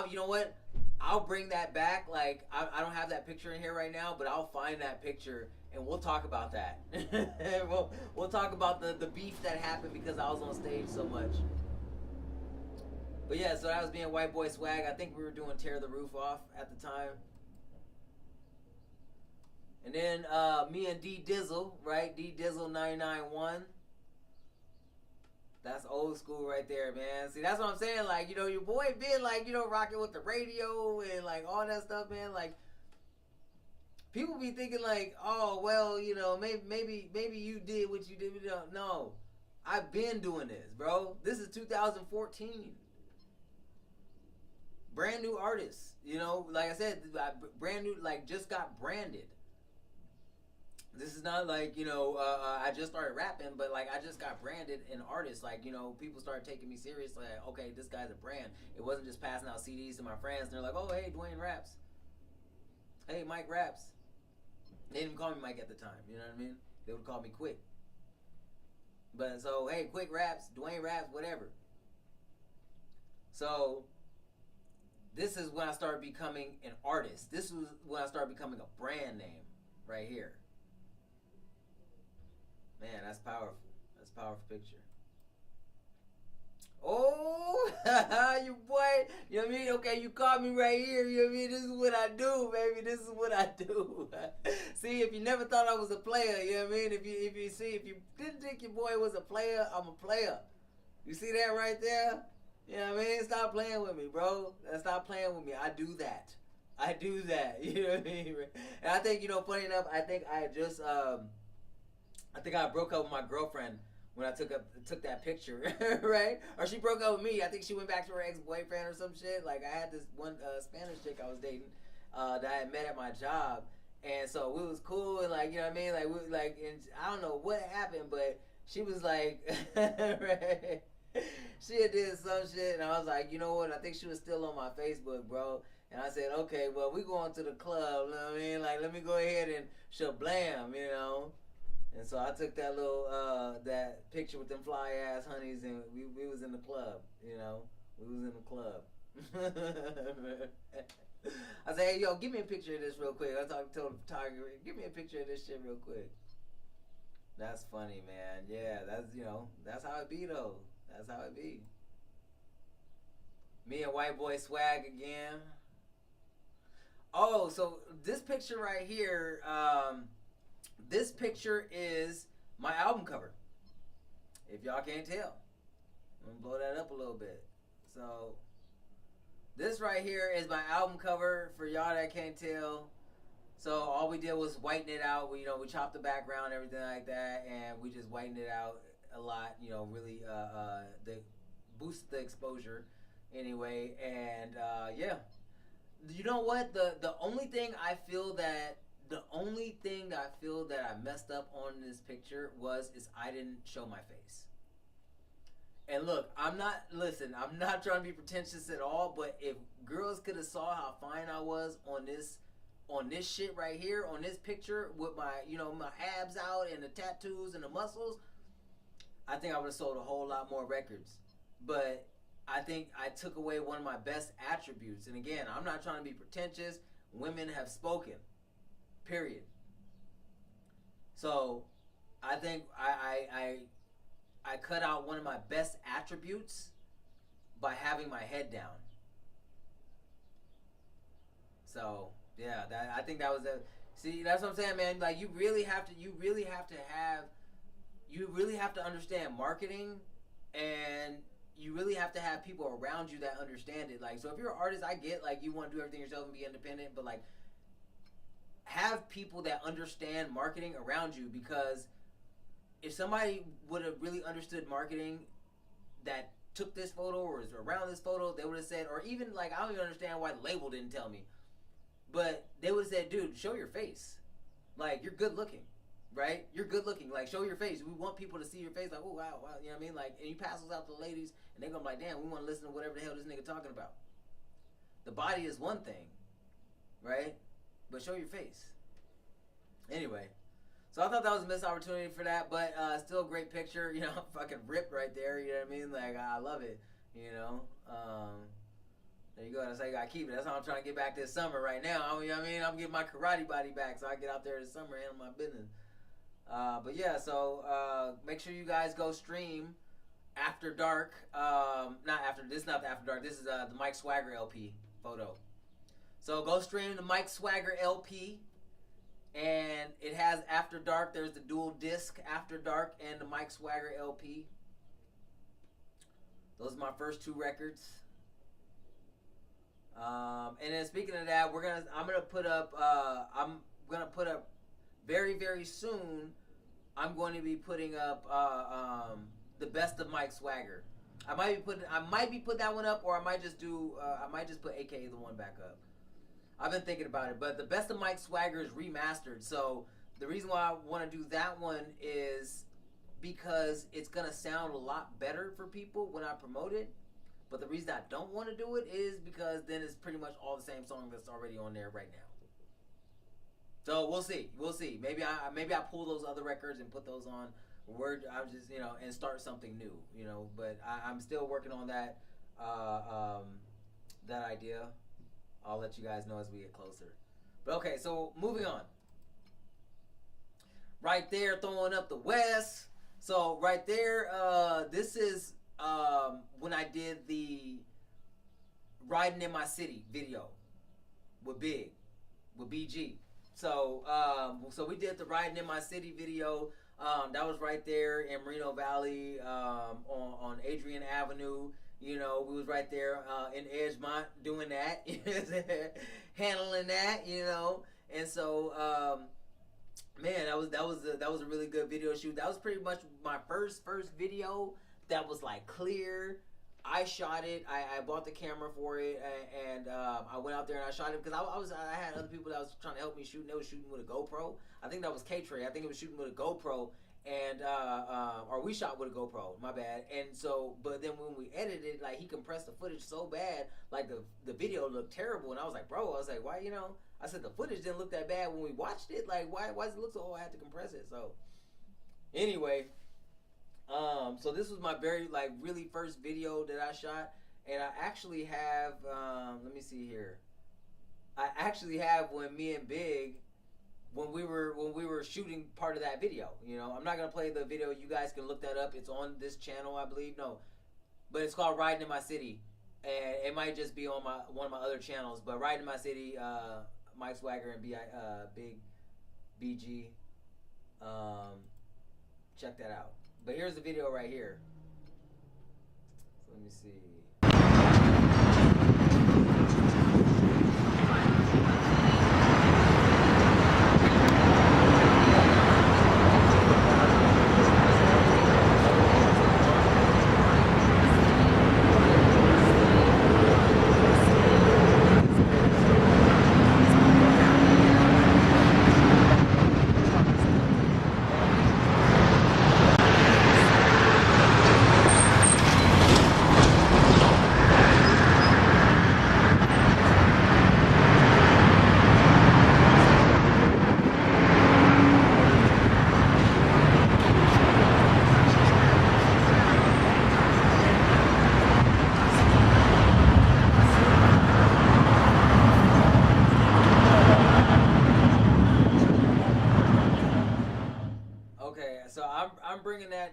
You know what? I'll bring that back. Like, I don't have that picture in here right now, but I'll find that picture, and we'll talk about that. we'll talk about the beef that happened because I was on stage so much. But yeah, so that was being White Boy Swag. I think we were doing Tear the Roof Off at the time. And then me and D Dizzle, right? D Dizzle 991. That's old school right there, man. See, that's what I'm saying. Like, you know, your boy been, like, you know, rocking with the radio and, like, all that stuff, man. Like, people be thinking, like, oh, well, you know, maybe you did what you did. No, I've been doing this, bro. This is 2014. Brand new artists, you know. Like I said, brand new, like, just got branded. This is not like, you know, I just started rapping, but, like, I just got branded an artist. Like, you know, people started taking me serious. Like, okay, this guy's a brand. It wasn't just passing out CDs to my friends. And they're like, oh, hey, Dwayne raps. Hey, Mike raps. They didn't call me Mike at the time. You know what I mean? They would call me Quick. But so, hey, Quick raps, Dwayne raps, whatever. So this is when I started becoming an artist. This was when I started becoming a brand name. right here. Man, that's powerful. That's a powerful picture. Oh, you boy, you know what I mean? Okay, you caught me right here, you know what I mean? This is what I do, baby. This is what I do. See, if you never thought I was a player, you know what I mean? If you didn't think your boy was a player, I'm a player. You see that right there? You know what I mean? Stop playing with me, bro. Stop playing with me. I do that. I do that. You know what I mean? And I think, you know, funny enough, I think I just, I think I broke up with my girlfriend when I took that picture, right? Or she broke up with me. I think she went back to her ex-boyfriend or some shit. Like, I had this one Spanish chick I was dating that I had met at my job. And so we was cool and, like, you know what I mean? Like, and I don't know what happened, but she was like, right? She had did some shit, and I was like, you know what? I think she was still on my Facebook, bro. And I said, okay, well, we going to the club, you know what I mean? Like, let me go ahead and shablam, you know? And so I took that little, that picture with them fly ass honeys, and we was in the club, you know? We was in the club. I said, hey, yo, give me a picture of this real quick. I told the photographer, give me a picture of this shit real quick. That's funny, man. Yeah, that's, you know, that's how it be, though. That's how it be. Me and White Boy Swag again. Oh, so this picture right here, this picture is my album cover. If y'all can't tell. I'm gonna blow that up a little bit. So, this right here is my album cover for y'all that can't tell. So, all we did was whiten it out. We, you know, we chopped the background, everything like that, and we just whitened it out a lot, you know, really boost the exposure anyway. And yeah, you know what, the only thing I feel that I messed up on this picture is I didn't show my face. And look, I'm not trying to be pretentious at all, but if girls could have saw how fine I was on this shit right here, on this picture with my, you know, my abs out and the tattoos and the muscles, I think I would have sold a whole lot more records. But I think I took away one of my best attributes. And again, I'm not trying to be pretentious. Women have spoken. Period. So I think I cut out one of my best attributes by having my head down. So yeah, I think that was see, that's what I'm saying, man. Like, you really have to understand marketing, and you really have to have people around you that understand it. Like, so if you're an artist, I get, like, you want to do everything yourself and be independent, but, like, have people that understand marketing around you, because if somebody would have really understood marketing that took this photo or is around this photo, they would have said, or even, like, I don't even understand why the label didn't tell me, but they would have said, dude, show your face. Like, you're good looking. Right? You're good looking. Like, show your face. We want people to see your face. Like, oh, wow, wow. You know what I mean? Like, and you pass those out to the ladies, and they're going to be like, damn, we want to listen to whatever the hell this nigga talking about. The body is one thing, right? But show your face. Anyway, so I thought that was a missed opportunity for that, but still a great picture. You know, fucking ripped right there. You know what I mean? Like, I love it. You know? There you go. That's how you got to keep it. That's how I'm trying to get back this summer right now. You know what I mean? I'm getting my karate body back so I get out there this summer and handle my business. But yeah, so make sure you guys go stream After Dark. This is not the After Dark. This is the Mike Swagger LP photo. So go stream the Mike Swagger LP, and it has After Dark. There's the dual disc After Dark and the Mike Swagger LP. Those are my first two records. And then speaking of that, I'm gonna put up very, very soon. I'm going to be putting up the best of Mike Swagger. I might be putting that one up, or I might just put AKA the one back up. I've been thinking about it, but the best of Mike Swagger is remastered. So the reason why I want to do that one is because it's gonna sound a lot better for people when I promote it. But the reason I don't want to do it is because then it's pretty much all the same song that's already on there right now. So we'll see. Maybe I pull those other records and put those on. I'm just, you know, and start something new, you know. But I'm still working on that that idea. I'll let you guys know as we get closer. But okay, so moving on. right there throwing up the West. So right there, this is when I did the Riding in My City video with BG. So so we did the Riding in My City video. That was right there in Moreno Valley, on Adrian Avenue. You know, we was right there in Edgemont doing that, handling that. You know, and so man, that was a really good video shoot. That was pretty much my first video that was like clear. I shot it. I bought the camera for it, and I went out there and I shot it because I had other people that was trying to help me shoot. And they were shooting with a GoPro. I think that was K-Trey. I think it was shooting with a GoPro, and or we shot with a GoPro. My bad. And so, but then when we edited, like he compressed the footage so bad, like the video looked terrible. And I was like, bro, why, you know? I said the footage didn't look that bad when we watched it. Like, why does it look so old? I had to compress it. So, anyway. So this was my very really first video that I shot, and I actually have let me see here. I actually have when me and Big when we were shooting part of that video. You know, I'm not gonna play the video. You guys can look that up. It's on this channel, I believe. No, but it's called Riding in My City, and it might just be on one of my other channels. But Riding in My City, Mike Swagger and Big BG. Check that out. But here's the video right here. So let me see.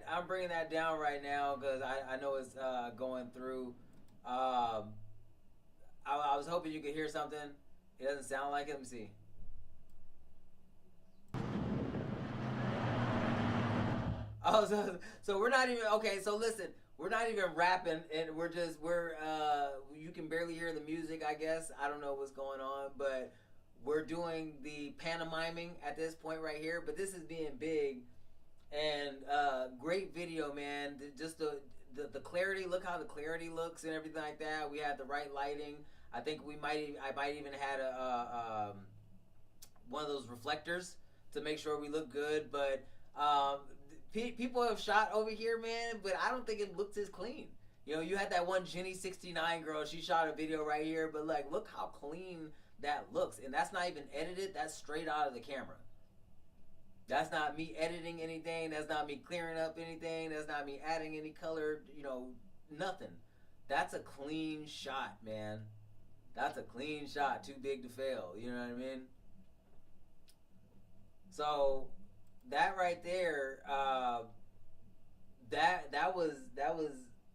I'm bringing that down right now because I know it's going through. I was hoping you could hear something. It doesn't sound like it. Let me see. Oh, so we're not even okay. So listen, we're not even rapping, and we're you can barely hear the music. I guess I don't know what's going on, but we're doing the pantomiming at this point right here. But this is being Big. And great video, man. Just the clarity. Look how the clarity looks and everything like that. We had the right lighting. I think I might even had a one of those reflectors to make sure we look good. But people have shot over here, man. But I don't think it looks as clean. You know, you had that one Jenny 69 girl. She shot a video right here. But like, look how clean that looks. And that's not even edited. That's straight out of the camera. That's not me editing anything. That's not me clearing up anything. That's not me adding any color, you know, nothing. That's a clean shot, man. That's a clean shot. Too big to fail. You know what I mean? So that right there, that was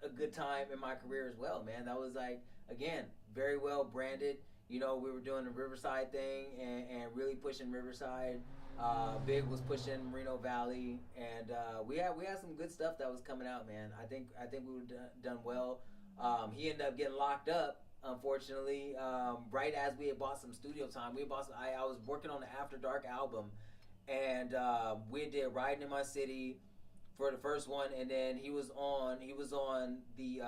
a good time in my career as well, man. That was like, again, very well branded. You know, we were doing the Riverside thing and really pushing Riverside. Big was pushing Moreno Valley, and we had some good stuff that was coming out, man. I think we were done well. He ended up getting locked up, unfortunately, right as we had bought some studio time. I was working on the After Dark album, and we did Riding in My City for the first one, and then he was on the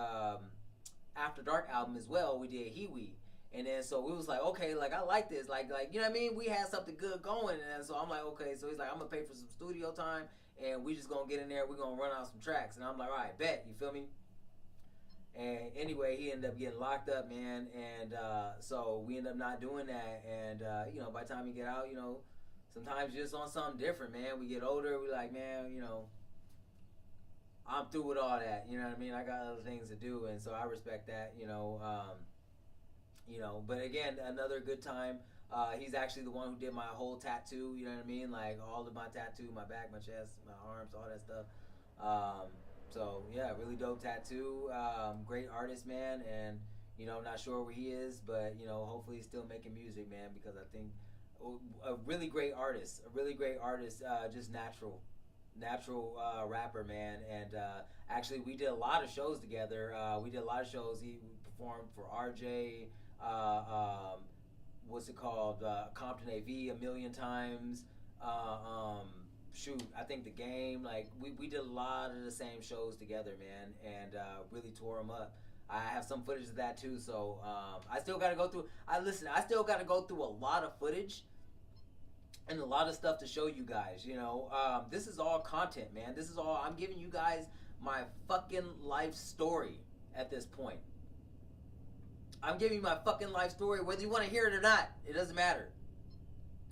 After Dark album as well. We did Hiwi. And then so we was like, okay, like I like this, like you know what I mean? We had something good going, and so I'm like, okay. So he's like, I'm gonna pay for some studio time, and we just gonna get in there. We're gonna run out some tracks, and I'm like, all right, bet. You feel me? And anyway, he ended up getting locked up, man, and so we ended up not doing that. And you know, by the time you get out, you know, sometimes you're just on something different, man. We get older, we like, man, you know, I'm through with all that. You know what I mean? I got other things to do, and so I respect that, you know. you know. But again, another good time. He's actually the one who did my whole tattoo. You know what I mean? Like all of my tattoo, my back, my chest, my arms, all that stuff. So yeah, really dope tattoo. Great artist, man, and you know, I'm not sure where he is, but you know, hopefully he's still making music, man, because I think a really great artist, just natural rapper, man. And actually, we did a lot of shows together. He performed for RJ. What's it called? Compton AV a million times. Shoot, I think The Game. Like we did a lot of the same shows together, man, and really tore them up. I have some footage of that too, so I still got to go through. I still got to go through a lot of footage and a lot of stuff to show you guys. You know, this is all content, man. This is all I'm giving you guys my fucking life story at this point. I'm giving you my fucking life story, whether you want to hear it or not. It doesn't matter.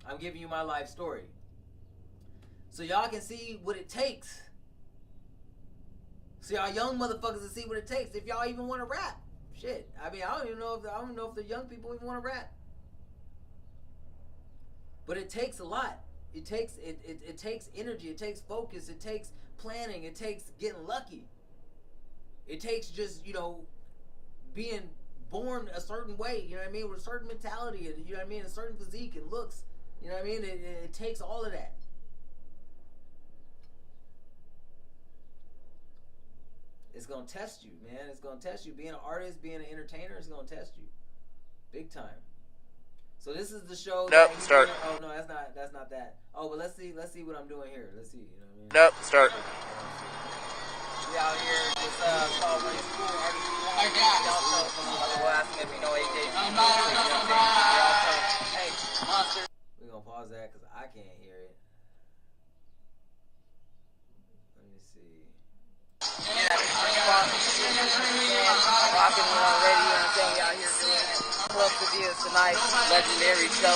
I'm giving you my life story, so y'all can see what it takes. So y'all young motherfuckers can see what it takes. If y'all even want to rap, shit. I mean, I don't know if the young people even want to rap. But it takes a lot. It takes energy. It takes focus. It takes planning. It takes getting lucky. It takes just, you know, being born a certain way. You know what I mean? With a certain mentality. You know what I mean? A certain physique and looks. You know what I mean? It takes all of that. It's gonna test you, man. It's gonna test you. Being an artist, being an entertainer, it's gonna test you, big time. So this is the show. Nope, start. Oh no, that's not that. Oh, but let's see what I'm doing here. Let's see. You know what I mean? Nope, start. We out here just covering school artists. Well, asking if you know AJ. Hey, monster. We're gonna pause that because I can't hear it. Let me see. Rocking already, you know what I'm saying? We out here doing it. Club Sevilla tonight, legendary show. You know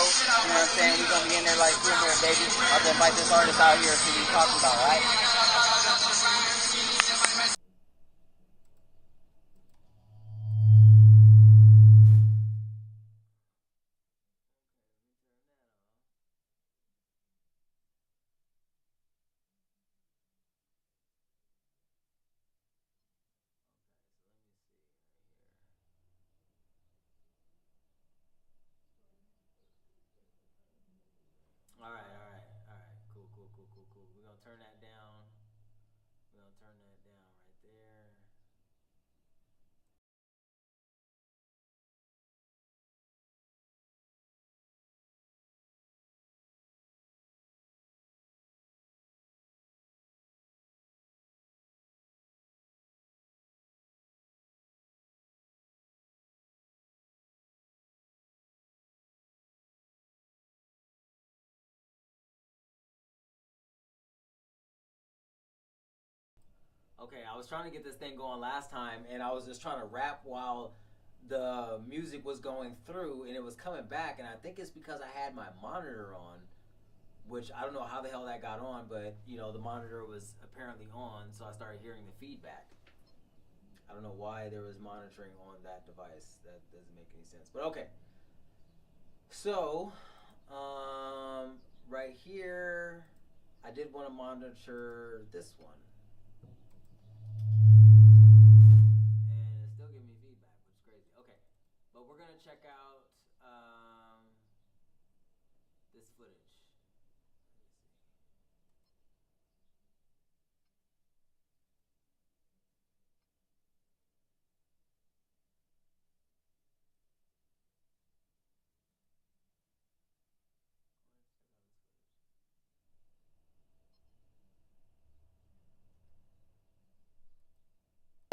what I'm saying? We're gonna be in there like 300, baby. I'll invite this artist out here to see what he's talking about, right? All right. Cool. We're gonna turn that down. Right there. Okay, I was trying to get this thing going last time, and I was just trying to rap while the music was going through, and it was coming back, and I think it's because I had my monitor on, which I don't know how the hell that got on, but, you know, the monitor was apparently on, so I started hearing the feedback. I don't know why there was monitoring on that device. That doesn't make any sense, but okay. So, right here, I did want to monitor this one. And it's still giving me feedback, which is crazy. Okay, but we're gonna check out this footage.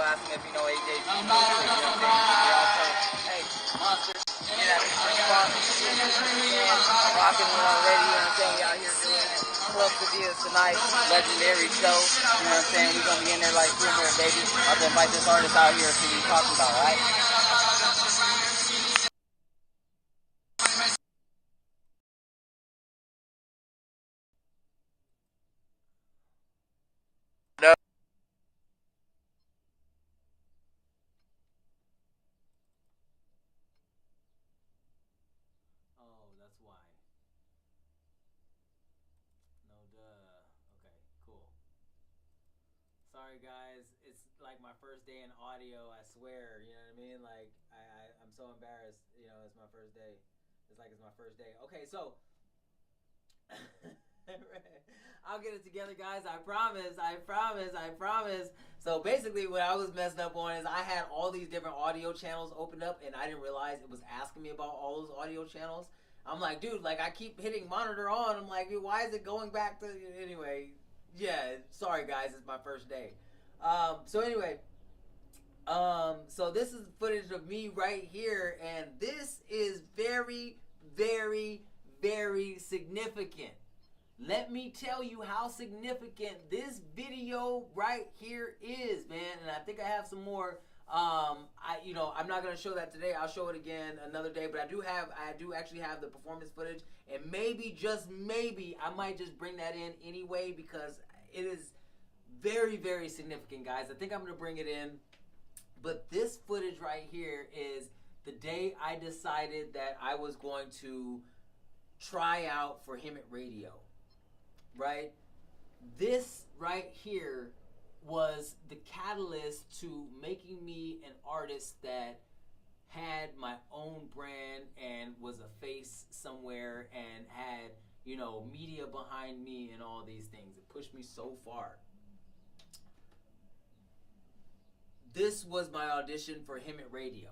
Asking if you know AJ. Hey, monster. Rocking already, you know what I'm saying? We out here doing it. Club Sevilla tonight, legendary show. You know what I'm saying? We're gonna be in there like 300, baby. I'll invite this artist out here to see what he's talking about, right? sorry guys. It's like my first day in audio, I swear. You know what I mean? Like, I'm so embarrassed. You know, it's my first day. It's like it's my first day. Okay, so I'll get it together, guys. I promise. I promise. I promise. So basically, what I was messed up on is I had all these different audio channels opened up, and I didn't realize it was asking me about all those audio channels. I'm like, dude, like I keep hitting monitor on. I'm like, dude, why is it going back to anyway? Yeah, sorry guys, it's my first day. So anyway, so this is footage of me right here, and this is very, very, very significant. Let me tell you how significant this video right here is, man. And I think I have some more. I'm not gonna show that today. I'll show it again another day. But I do actually have the performance footage, and maybe, just maybe, I might just bring that in anyway because it is very, very significant, guys. I think I'm gonna bring it in. But this footage right here is the day I decided that I was going to try out for Him at Radio. Right? This right here was the catalyst to making me an artist that had my own brand and was a face somewhere and had, you know, media behind me and all these things. It pushed me so far. This was my audition for Him at Radio.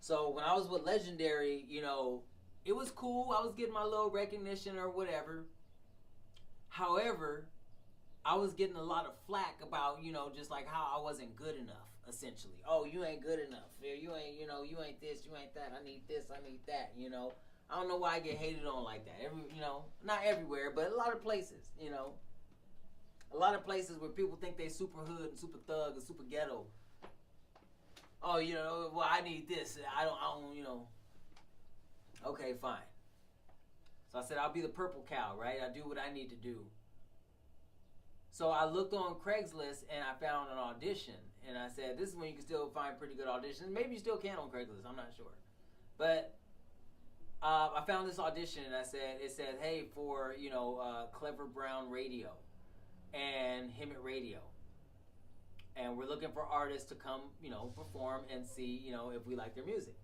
So when I was with Legendary, you know, it was cool. I was getting my little recognition or whatever. However, I was getting a lot of flack about, you know, just like how I wasn't good enough, essentially. Oh, you ain't good enough. You ain't, you know, you ain't this, you ain't that. I need this, I need that, you know. I don't know why I get hated on like that. Not everywhere, but a lot of places, you know. A lot of places where people think they super hood and super thug and super ghetto. Oh, you know, well, I need this. I don't, you know. Okay, fine. So I said, I'll be the purple cow, right? I do what I need to do. So I looked on Craigslist and I found an audition. And I said, this is when you can still find pretty good auditions. Maybe you still can on Craigslist. I'm not sure. But I found this audition and it said, hey, for, you know, Clever Brown Radio and Him at Radio. And we're looking for artists to come, you know, perform and see, you know, if we like their music.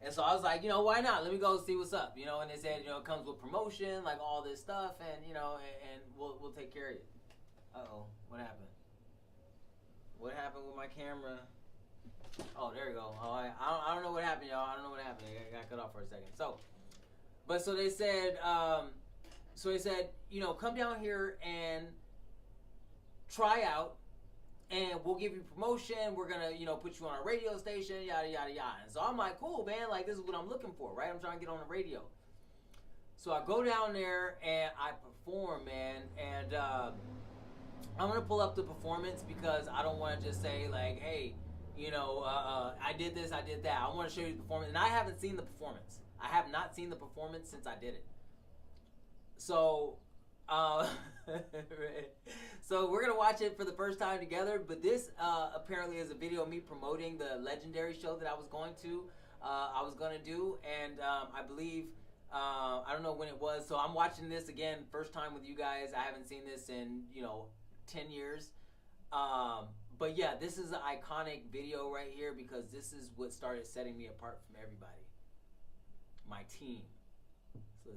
And so I was like, you know, why not? Let me go see what's up, you know. And they said, you know, it comes with promotion, like all this stuff, and you know, and we'll take care of you. Uh-oh, what happened? What happened with my camera? Oh, there you go. Oh, I don't know what happened, y'all. I don't know what happened. I got cut off for a second. So they said, you know, come down here and try out. And we'll give you promotion. We're going to, you know, put you on a radio station, yada, yada, yada. And so I'm like, cool, man. Like, this is what I'm looking for, right? I'm trying to get on the radio. So I go down there and I perform, man. And I'm going to pull up the performance because I don't want to just say, like, hey, you know, I did this, I did that. I want to show you the performance. And I haven't seen the performance. I have not seen the performance since I did it. So... so we're gonna watch it for the first time together, but this apparently is a video of me promoting the Legendary show that I was going to do, and I believe I don't know when it was, so I'm watching this again first time with you guys. I haven't seen this in, you know, 10 years, but yeah, this is an iconic video right here because this is what started setting me apart from everybody, my team. So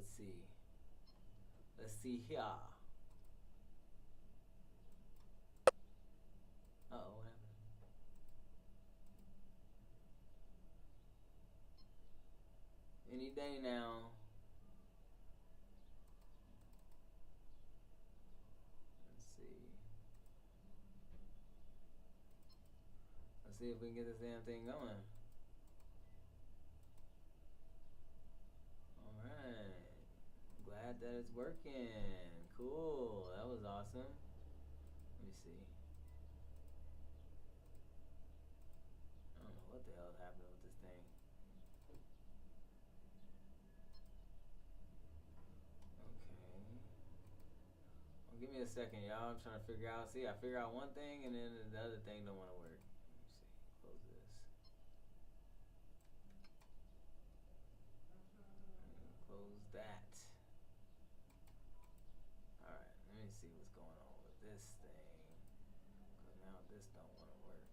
let's see here. Uh-oh, what happened? Any day now. Let's see if we can get this damn thing going. Alright. Glad that it's working. Cool. That was awesome. Let me see. I don't know what the hell is happening with this thing. Okay. Well, give me a second, y'all. I'm trying to figure out. See, I figure out one thing and then the other thing don't want to work. Let me see. Close this. Close that. Alright, let me see what's going on with this thing. Cause now this don't want to work.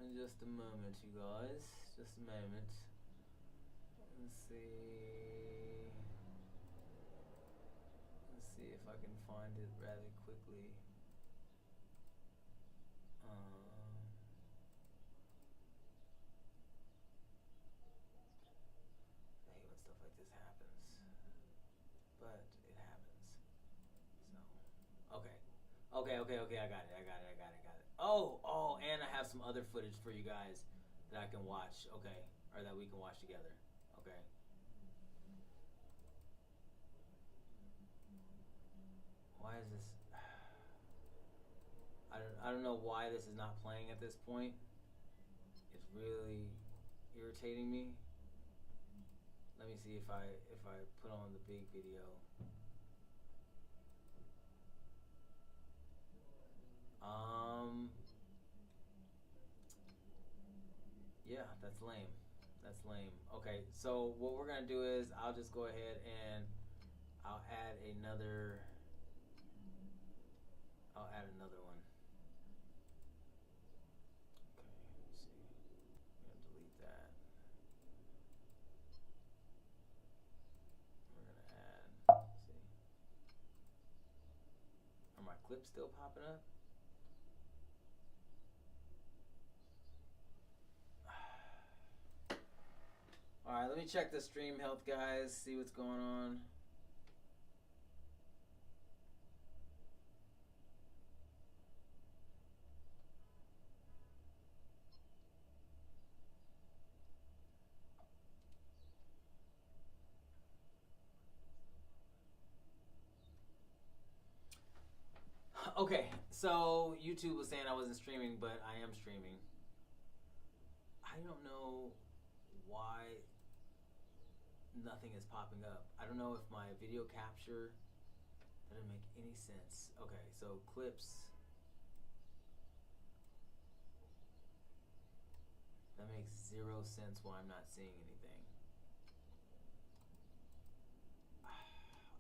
In just a moment, you guys. Just a moment. Let's see. Let's see if I can find it rather quickly. I hate when stuff like this happens, but it happens. So, okay. I got it. Oh, and I have some other footage for you guys that I can watch. Okay, or that we can watch together. Okay. Why is this? I don't know why this is not playing at this point. It's really irritating me. Let me see if I put on the big video. Yeah, that's lame. That's lame. Okay, so what we're gonna do is I'll just go ahead and I'll add another one. Okay, let's see. I'm gonna delete that. We're gonna add, let's see. Are my clips still popping up? Alright, let me check the stream health, guys, see what's going on. Okay, so YouTube was saying I wasn't streaming, but I am streaming. I don't know why nothing is popping up. I don't know if my video capture doesn't make any sense. Okay, so clips. That makes zero sense why I'm not seeing anything.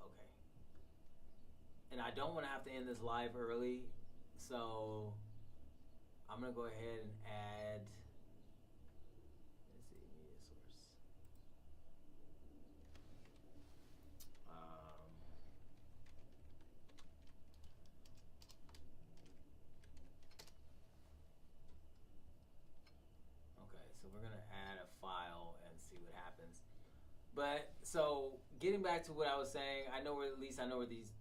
Okay. And I don't want to have to end this live early, so I'm gonna go ahead and add. Let's see, media source. Okay, so we're gonna add a file and see what happens. But so getting back to what I was saying, I know where, at least I know where these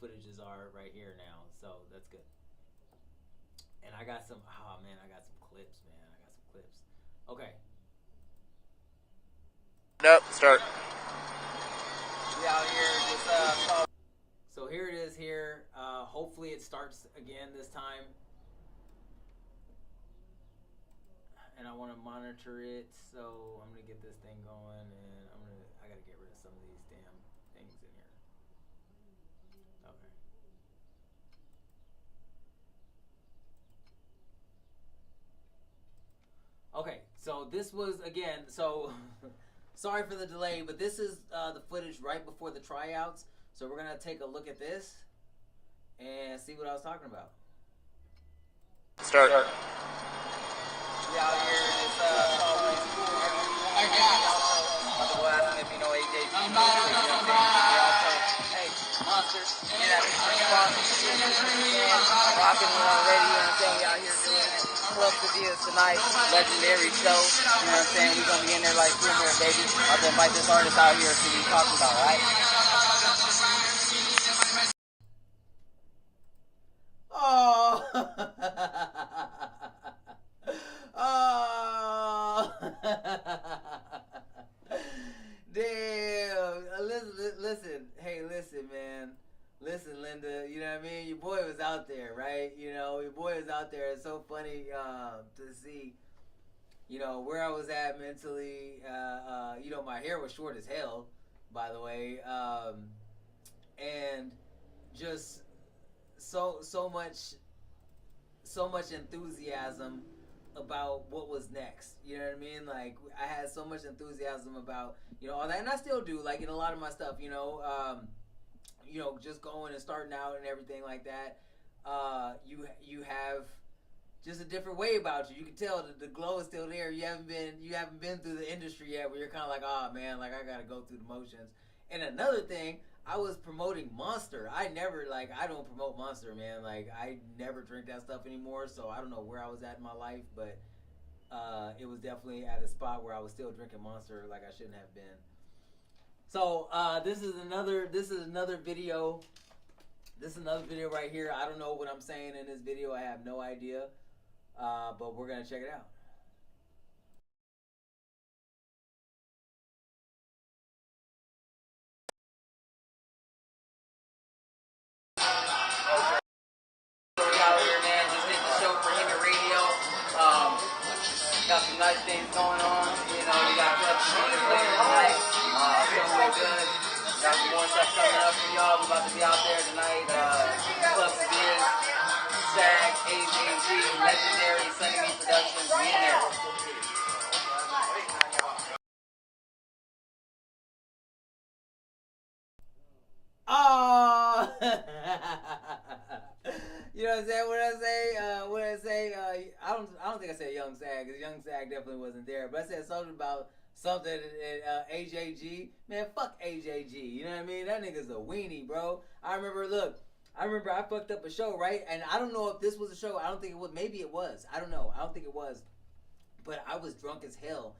footages are right here now, so that's good. And I got some, oh man, I got some clips, man. I got some clips. Okay. Nope, start. We out here just so here it is here. Hopefully it starts again this time. And I want to monitor it, so I'm gonna get this thing going, and I gotta get rid of some of these damn things in here. Okay. Okay, so this was, again, so sorry for the delay, but this is the footage right before the tryouts. So we're gonna take a look at this and see what I was talking about. Start. We out here just I got it. About to go ask him if you know AJ. Hey, monsters, get out of here. Rocking one already, you know what I'm saying? We out here doing it. Club Sevilla tonight, legendary show. You know what I'm saying? We're gonna be in there like Premier, baby. I'll just invite this artist out here to see what he's talking about, right? Oh. Oh. Damn. Listen. Hey, listen, man. Listen, Linda, you know what I mean? Your boy was out there, right? You know, your boy was out there. It's so funny to see, you know, where I was at mentally. You know, my hair was short as hell, by the way. And just so much enthusiasm about what was next. You know what I mean? Like, I had so much enthusiasm about, you know, all that, and I still do, like, in a lot of my stuff, you know, just going and starting out and everything like that. You have just a different way about you. You can tell that the glow is still there. You haven't been through the industry yet, where you're kind of like, oh man, like I gotta go through the motions. And another thing, I was promoting Monster. I don't promote Monster, man. Like, I never drink that stuff anymore, so I don't know where I was at in my life, but it was definitely at a spot where I was still drinking Monster like I shouldn't have been. So this is another video. This is another video right here. I don't know what I'm saying in this video. I have no idea, but we're gonna check it out. Out here, man, just did the show for him at radio. Got some nice things going on. You know, you got music later tonight. Feeling good. Got some more stuff coming up for y'all. We're about to be out there tonight. Club Spears, SAG, AJG, Legendary, Sunny Me Productions. We in there. Oh! You know what I'm saying? What I say? I don't think I said Young Sag, because Young Sag definitely wasn't there. But I said something about something at AJG. Man, fuck AJG. You know what I mean? That nigga's a weenie, bro. I remember I fucked up a show, right? And I don't know if this was a show. I don't think it was. Maybe it was. I don't know. I don't think it was. But I was drunk as hell,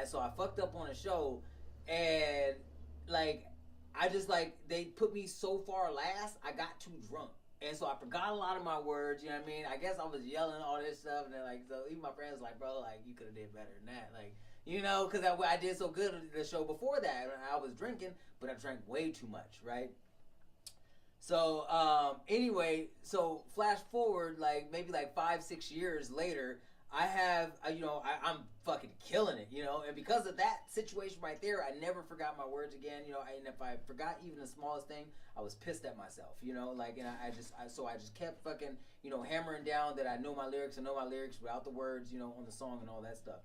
so I fucked up on a show, and like I just they put me so far last. I got too drunk. And so I forgot a lot of my words, you know what I mean? I guess I was yelling all this stuff, and then so even my friends like, bro, like, you could have did better than that, like, you know, because I did so good at the show before that. I was drinking, but I drank way too much, right? So anyway, so flash forward maybe 5-6 years later, I have I'm fucking killing it, you know, and because of that situation right there, I never forgot my words again, you know, and if I forgot even the smallest thing, I was pissed at myself, you know, like, and I just kept fucking, you know, hammering down that I know my lyrics without the words, you know, on the song and all that stuff.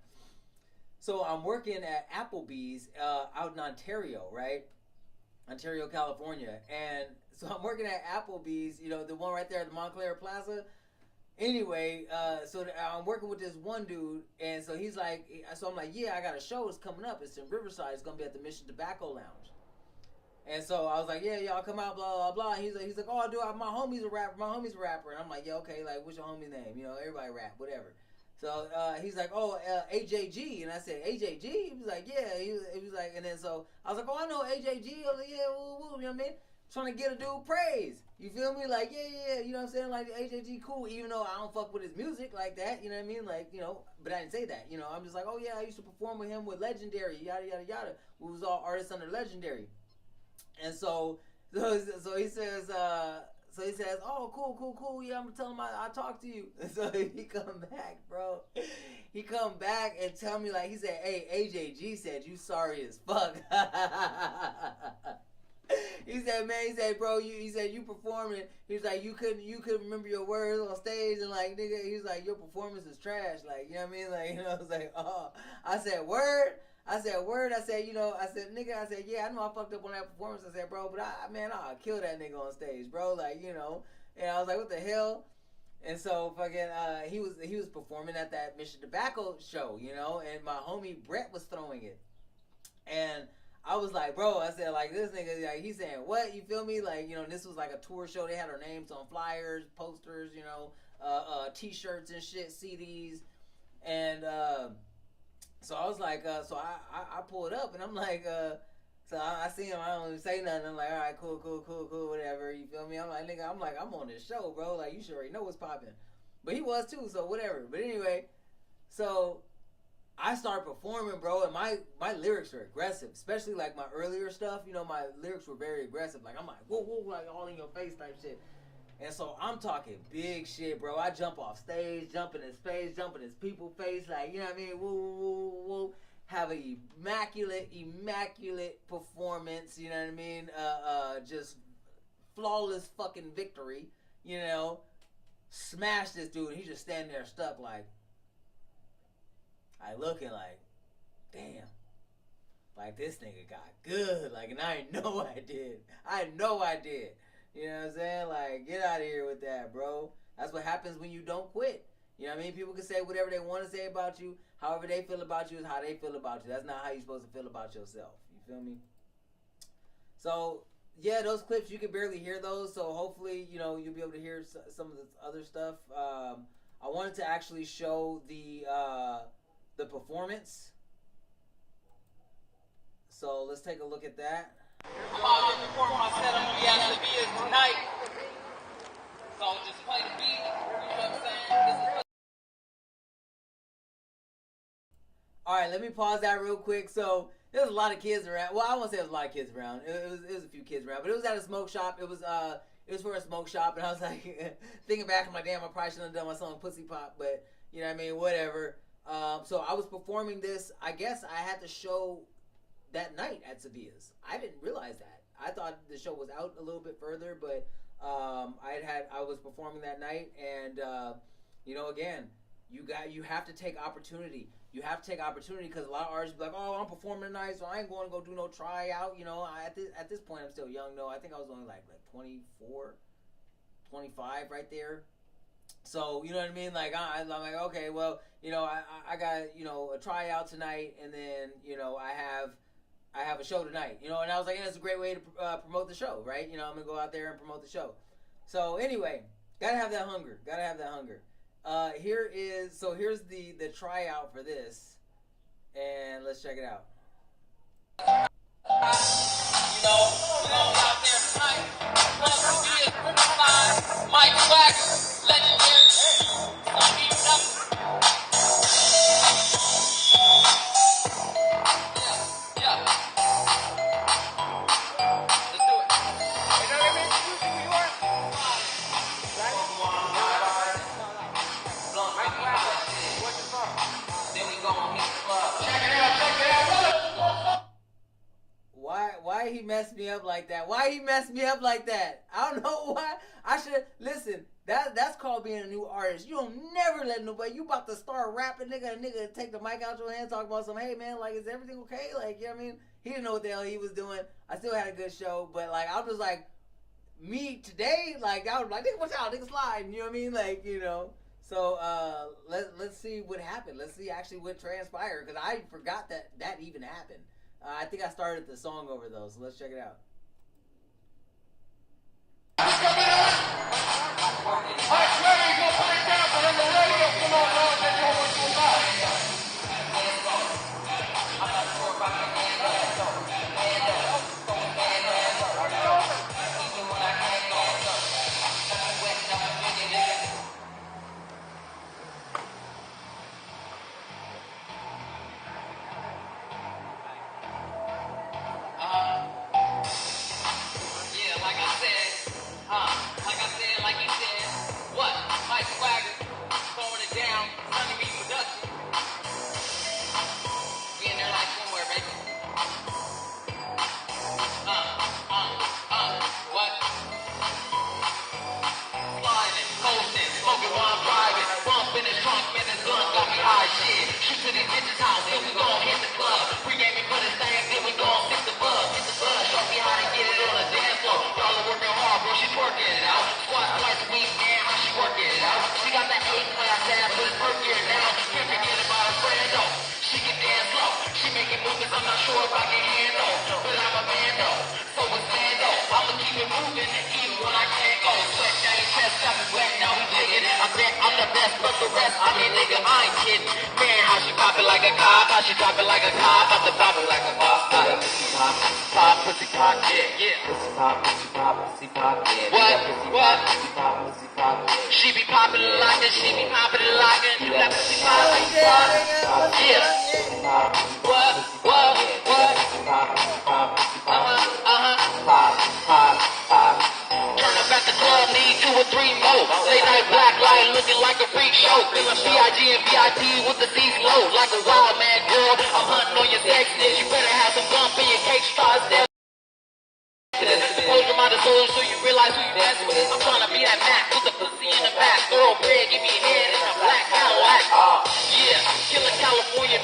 So I'm working at Applebee's out in Ontario, right? Ontario, California, and so I'm working at Applebee's, you know, the one right there at the Montclair Plaza. Anyway, so I'm working with this one dude, and so he's like, so I'm like, yeah, I got a show that's coming up. It's in Riverside. It's gonna be at the Mission Tobacco Lounge. And so I was like, yeah, y'all come out, blah blah blah. And he's like, oh, dude, my homie's a rapper. And I'm like, yeah, okay, like, what's your homie's name? You know, everybody rap, whatever. So he's like, oh, AJG, and I said, AJG. He was like, yeah. He was like, and then so I was like, oh, I know AJG. I was like, yeah, woo, woo, you know what I mean? Trying to get a dude praise. You feel me? Like, yeah, you know what I'm saying? Like, AJG cool, even though I don't fuck with his music like that, you know what I mean? Like, you know, but I didn't say that, you know. I'm just like, oh yeah, I used to perform with him with Legendary, yada, yada, yada. We was all artists under Legendary. And so he says, oh, cool, yeah, I'm gonna tell him I talked to you. And so he come back, bro. He come back and tell me, like, he said, hey, AJG said you sorry as fuck. He said, man, he said, bro, he said you performing. He was like, you couldn't remember your words on stage, and like, nigga, he was like, your performance is trash, like, you know what I mean, like, you know, I was like, oh, I said, word. I said, you know, I said, nigga, I said, yeah, I know I fucked up on that performance. I said, bro, but I'll kill that nigga on stage, bro, like, you know. And I was like, what the hell? And so fucking he was performing at that Mission Tobacco show, you know, and my homie Brett was throwing it, and I was like, bro, I said, like, this nigga, like, he's saying, what, you feel me? Like, you know, this was like a tour show. They had our names on flyers, posters, you know, T-shirts and shit, CDs. And so I was like, so I pulled up, and I'm like, so I see him, I don't even say nothing. I'm like, all right, cool, whatever, you feel me? I'm like, nigga, I'm on this show, bro. Like, you should already know what's popping. But he was too, so whatever. But anyway, so I started performing, bro, and my lyrics are aggressive, especially like my earlier stuff. You know, my lyrics were very aggressive. Like, I'm like, whoa, like all in your face type shit. And so I'm talking big shit, bro. I jump off stage, jump in his face, jump in his people's face, like, you know what I mean? Woo. Have an immaculate performance, you know what I mean? Just flawless fucking victory, you know? Smash this dude. He's just standing there stuck like, I looking like, damn, like this nigga got good. Like, and I know I did. I know I did. You know what I'm saying? Like, get out of here with that, bro. That's what happens when you don't quit. You know what I mean? People can say whatever they want to say about you. However they feel about you is how they feel about you. That's not how you're supposed to feel about yourself. You feel me? So, yeah, those clips, you can barely hear those. So, hopefully, you know, you'll be able to hear some of the other stuff. I wanted to actually show the performance. So, let's take a look at that. I'm about to perform my set on Sevilla's tonight. So just play the beat, you know what I'm saying? Alright, let me pause that real quick. So, there was a lot of kids around. Well, I won't say there was a lot of kids around. It was a few kids around. But it was at a smoke shop. It was for a smoke shop. And I was like, thinking back, I'm like, damn, I probably shouldn't have done my song Pussy Pop. But, you know what I mean? Whatever. So, I was performing this. I guess I had to show that night at Sevilla's. I didn't realize that. I thought the show was out a little bit further, but I was performing that night, and you know, again, you have to take opportunity. You have to take opportunity because a lot of artists be like, oh, I'm performing tonight, so I ain't going to go do no tryout. You know, at this point, I'm still young. No, I think I was only like 24, 25 right there. So, you know what I mean? Like, I'm like, okay, well, you know, I got, you know, a tryout tonight, and then, you know, I have a show tonight, you know, and I was like, yeah, it's a great way to promote the show, right? You know, I'm going to go out there and promote the show. So, anyway, gotta have that hunger. Gotta have that hunger. Here's the tryout for this, and let's check it out. You know, out there tonight. Mike Swagger, legendary. Why he messed me up like that? Why he messed me up like that? I don't know why. I should listen. That's called being a new artist. You don't never let nobody. You about to start rapping, nigga. A nigga take the mic out your hand, talk about some. Hey man, like, is everything okay? Like, you know what I mean? He didn't know what the hell he was doing. I still had a good show, but like, I was just like, me today, like, I was like, nigga, watch out, nigga, sliding. You know what I mean? Like, you know. So let's see what happened. Let's see actually what transpired, because I forgot that even happened. I think I started the song over though, so let's check it out. I'm the best, but the rest, I mean, nigga, I ain't kidding. Man, how she poppin' like a cop, how she droppin' like a cop, about to pop it like a pop. Pussy pop, pop, pussy pop, yeah, yeah. Pussy pop, pussy pop, pussy pop, yeah. What? Pussy pop, pussy pop, yeah. She be poppin' like it, she be poppin' like it. You got pussy pop, pussy pop, yeah. What? Pussy pop, pussy pop, pussy pop, pop, pop, pop. Turn up at the club, need 2 or 3 more. Late night black light, looking like a freak show. Feeling B.I.G. and V.I.T. with the C's low. Like a wild man, girl, I'm hunting on your sex dish. You better have some bump in your cake stars there. Close your mind and soul so you realize who you mess with. I'm trying to be that Mac with the pussy in the back. Thoroughbred, give me a head in a black Cadillac. Yeah, killing California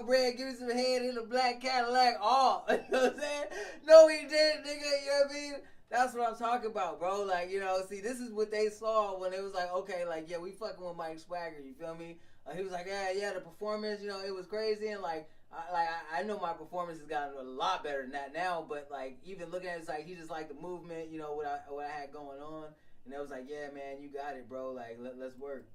your bread, give me some head in a black Cadillac. Oh, you know what I'm saying? No, he didn't, nigga. You know what I mean? That's what I'm talking about, bro. Like, you know, see, this is what they saw when it was like, okay, like, yeah, we fucking with Mike Swagger. You feel me? He was like, yeah, the performance, you know, it was crazy, and like, I know my performance has gotten a lot better than that now, but like, even looking at it, it's like he just liked the movement, you know, what I had going on, and it was like, yeah, man, you got it, bro. Like, let's work.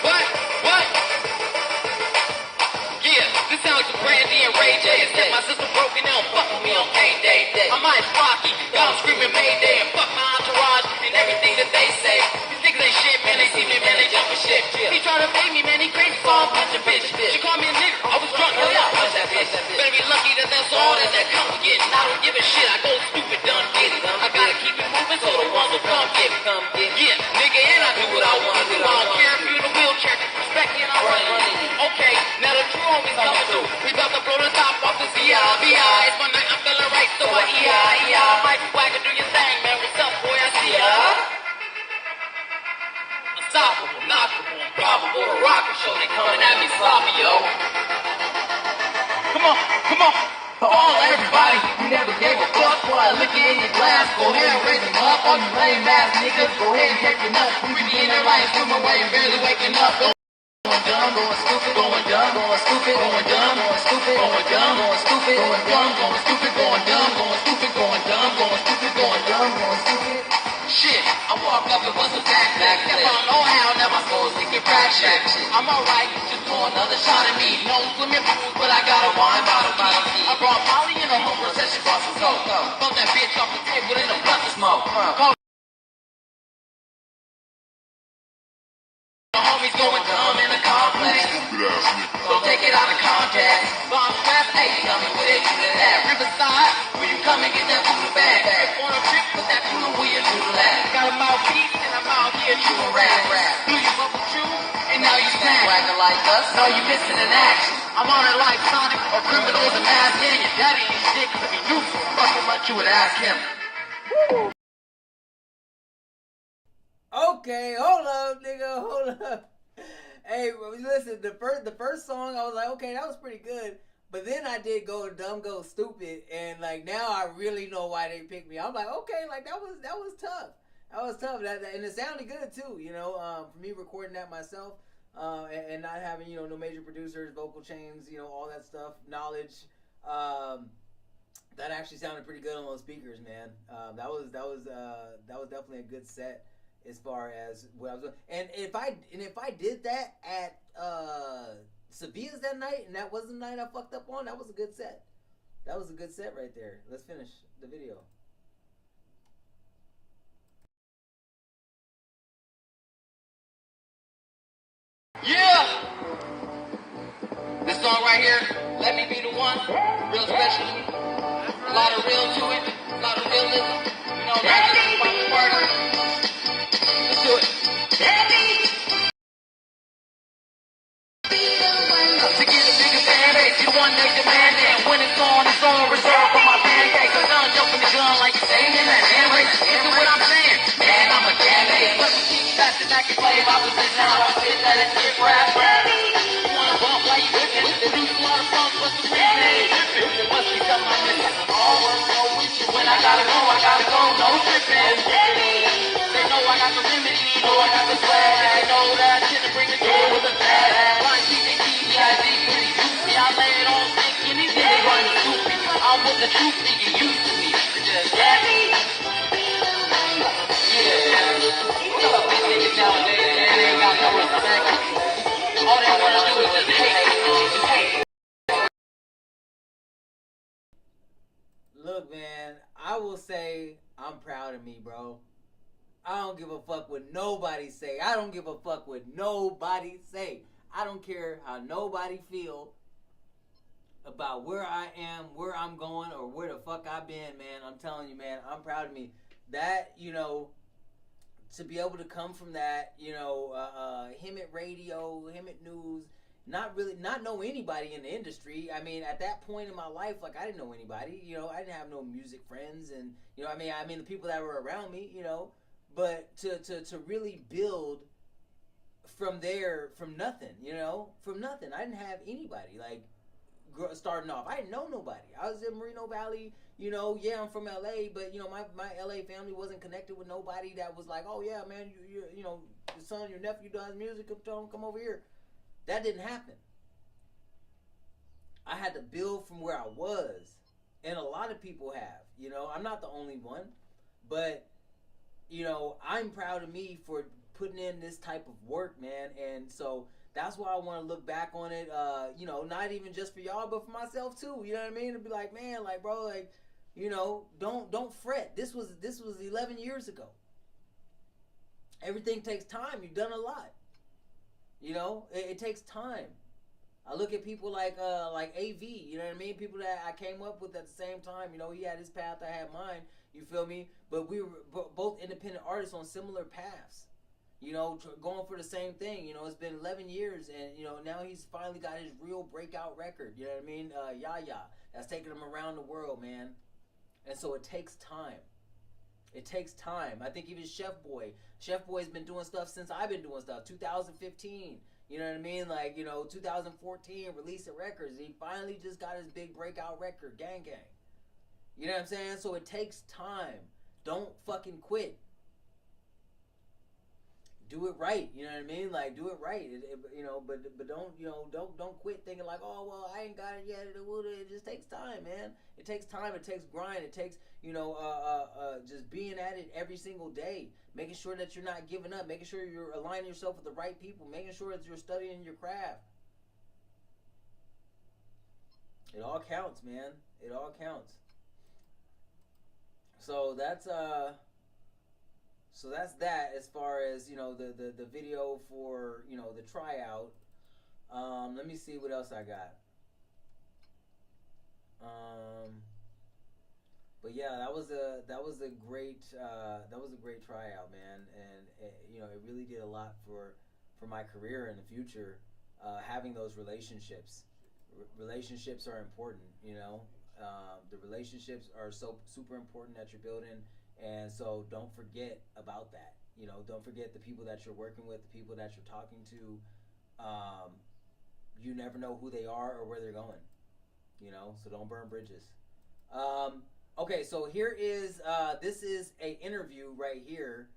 What? Yeah, this sounds like some Brandy and Ray J. Except my sister broken down, fucking me on payday. I'm Ice Rocky, got them screaming Mayday, and fuck my entourage and everything that they say. These niggas ain't shit, man, they see me, man, they jumping shit. He trying to make me, man, he crazy, so I'm punch a bitch. She called me a nigga, I was drunk, hell yeah, punch that bitch. Better be lucky that that's all that come with getting. I don't give a shit, I go stupid, done get it. I gotta keep it moving so the ones will come get me. Yeah, nigga, and I do what I wanna do. I don't care if you in a wheelchair, respect me and I'm running. Okay, now the true homies coming through. We about to blow the top off the CIBI. It's my night, I'm feeling right, so I EI. Mike Swagger, do your thing, man. What's up, boy? I see ya. Unstoppable, knockable, improbable, the rocket show. They coming at me sloppy, yo. Come on. For all everybody who never gave a fuck while I look in your glass, go ahead and raise them up. All you lame ass niggas, go ahead and take your nuts. We be in there lying through my way, barely waking up. Going dumb, going stupid, going dumb, going stupid, going dumb, going stupid, going dumb, going stupid, going dumb, going stupid, going dumb, going stupid, going dumb, going stupid, going dumb, going stupid. Shit, I walk up and bust a backpack. Step on no how, now my soul's thinking crack shack. I'm alright, just pour another shot at me. No swimming pools, but I got a wine bottle key. I brought Molly in a home procession, brought some smoke. Throw that bitch off the table in a blunt of smoke. The homies going dumb in a complex. So take it out of context. Bomb strap, hey, tell me where they do that. Riverside, where you come and get that food bag. On a trip with that food, where you do that. Got a mouthpiece and I'm out here chewing rap. Do you bubble chew? And now you snap. Swagger like us, no, you missing an action. I'm on it like Sonic or criminals and mass gang. Your daddy ain't shit, cause if he knew fucking much, you would ask him. Okay, hold up, nigga, hold up. Hey, listen, the first song, I was like, okay, that was pretty good. But then I did Go Dumb, Go Stupid, and like now I really know why they picked me. I'm like, okay, like that was tough. That was tough, and it sounded good too. You know, for me recording that myself, and not having, you know, no major producers, vocal chains, you know, all that stuff, knowledge. That actually sounded pretty good on those speakers, man. That was definitely a good set. As far as what I was doing, and if I did that at Sevilla's that night, and that wasn't the night I fucked up on, that was a good set. That was a good set right there. Let's finish the video. Yeah! This song right here, Let Me Be the One, real special to me. A lot of real to it, a lot of realism. You know, not just about the word. Let's do it. To get a bigger fan base, you the one they demand it. When it's on reserved for my fan base. I'm done jumping the gun like you're saying in that hand race. Listen what I'm saying, man, I'm a damn ace. Let me keep faster, I can play my position. How I fit that it's hip rap. You wanna bump like you whipping? The new lot of funk, what's the reason? It must be something I'm missing. All work, no with you. When I gotta go, no tripping. They know I got the remedy, know I got the swag. They know that I shouldn't bring the door with a bag. Blind CJTVID, pretty juicy. I lay it on thick and these niggas running goofy. I'm with the truth, nigga, used to me. Just let me. Yeah. What's up, these niggas nowadays? They ain't got no respect. All they wanna do is just hate. Look, man, I will say I'm proud of me, bro. I don't give a fuck what nobody say. I don't give a fuck what nobody say. I don't care how nobody feel about where I am, where I'm going, or where the fuck I've been, man. I'm telling you, man, I'm proud of me. That, you know, to be able to come from that, you know, him at radio, him at news, not know anybody in the industry. I mean, at that point in my life, like, I didn't know anybody. You know, I didn't have no music friends, and, you know, I mean the people that were around me, you know. but to really build from there, from nothing, you know, from nothing. I didn't have anybody like starting off. I didn't know nobody. I was in Moreno Valley, you know. Yeah, I'm from LA, but you know, my LA family wasn't connected with nobody that was like, oh yeah, man, you know, your son, your nephew does music, come over here. That didn't happen. I had to build from where I was, and a lot of people have. You know, I'm not the only one, but you know, I'm proud of me for putting in this type of work, man. And so that's why I want to look back on it, you know, not even just for y'all, but for myself too. You know what I mean? To be like, man, like, bro, like, you know, don't fret. This was 11 years ago. Everything takes time. You've done a lot. You know, it takes time. I look at people like AV, you know what I mean? People that I came up with at the same time. You know, he had his path, I had mine. You feel me? But we were both independent artists on similar paths. You know, going for the same thing. You know, it's been 11 years, and you know, now he's finally got his real breakout record. You know what I mean? Yaya, that's taking him around the world, man. And so it takes time. It takes time. I think even Chef Boy's been doing stuff since I've been doing stuff. 2015. You know what I mean? Like, you know, 2014, releasing records. He finally just got his big breakout record, Gang Gang. You know what I'm saying? So it takes time. Don't fucking quit. Do it right. You know what I mean? Like, do it right. You know, but don't, you know, don't quit thinking like, oh well, I ain't got it yet. It just takes time, man. It takes time. It takes grind. It takes, you know, just being at it every single day, making sure that you're not giving up, making sure you're aligning yourself with the right people, making sure that you're studying your craft. It all counts, man. It all counts. So that's that as far as, you know, the video for, you know, the tryout. Let me see what else I got. But yeah, that was a great tryout, man, and you know, it really did a lot for my career in the future. Having those relationships are important, you know. The relationships are so super important that you're building, and so don't forget about that. You know, don't forget the people that you're working with, the people that you're talking to. You never know who they are or where they're going, you know, so don't burn bridges. Okay, so here is this is a interview right here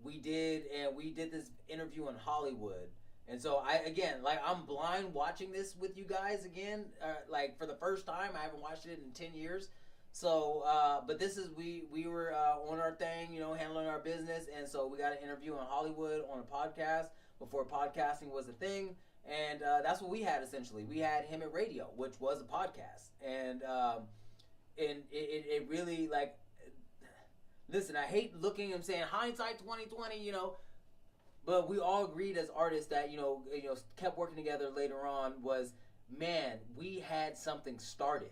we did this interview in Hollywood. And so I'm blind watching this with you guys again, like for the first time. I haven't watched it in 10 years. So, but this is, we were on our thing, you know, handling our business. And so we got an interview in Hollywood on a podcast before podcasting was a thing. And that's what we had essentially. We had him at radio, which was a podcast. And it really, like, listen, I hate looking and saying hindsight 2020, you know. But we all agreed as artists that, you know, kept working together later on was, man, we had something started,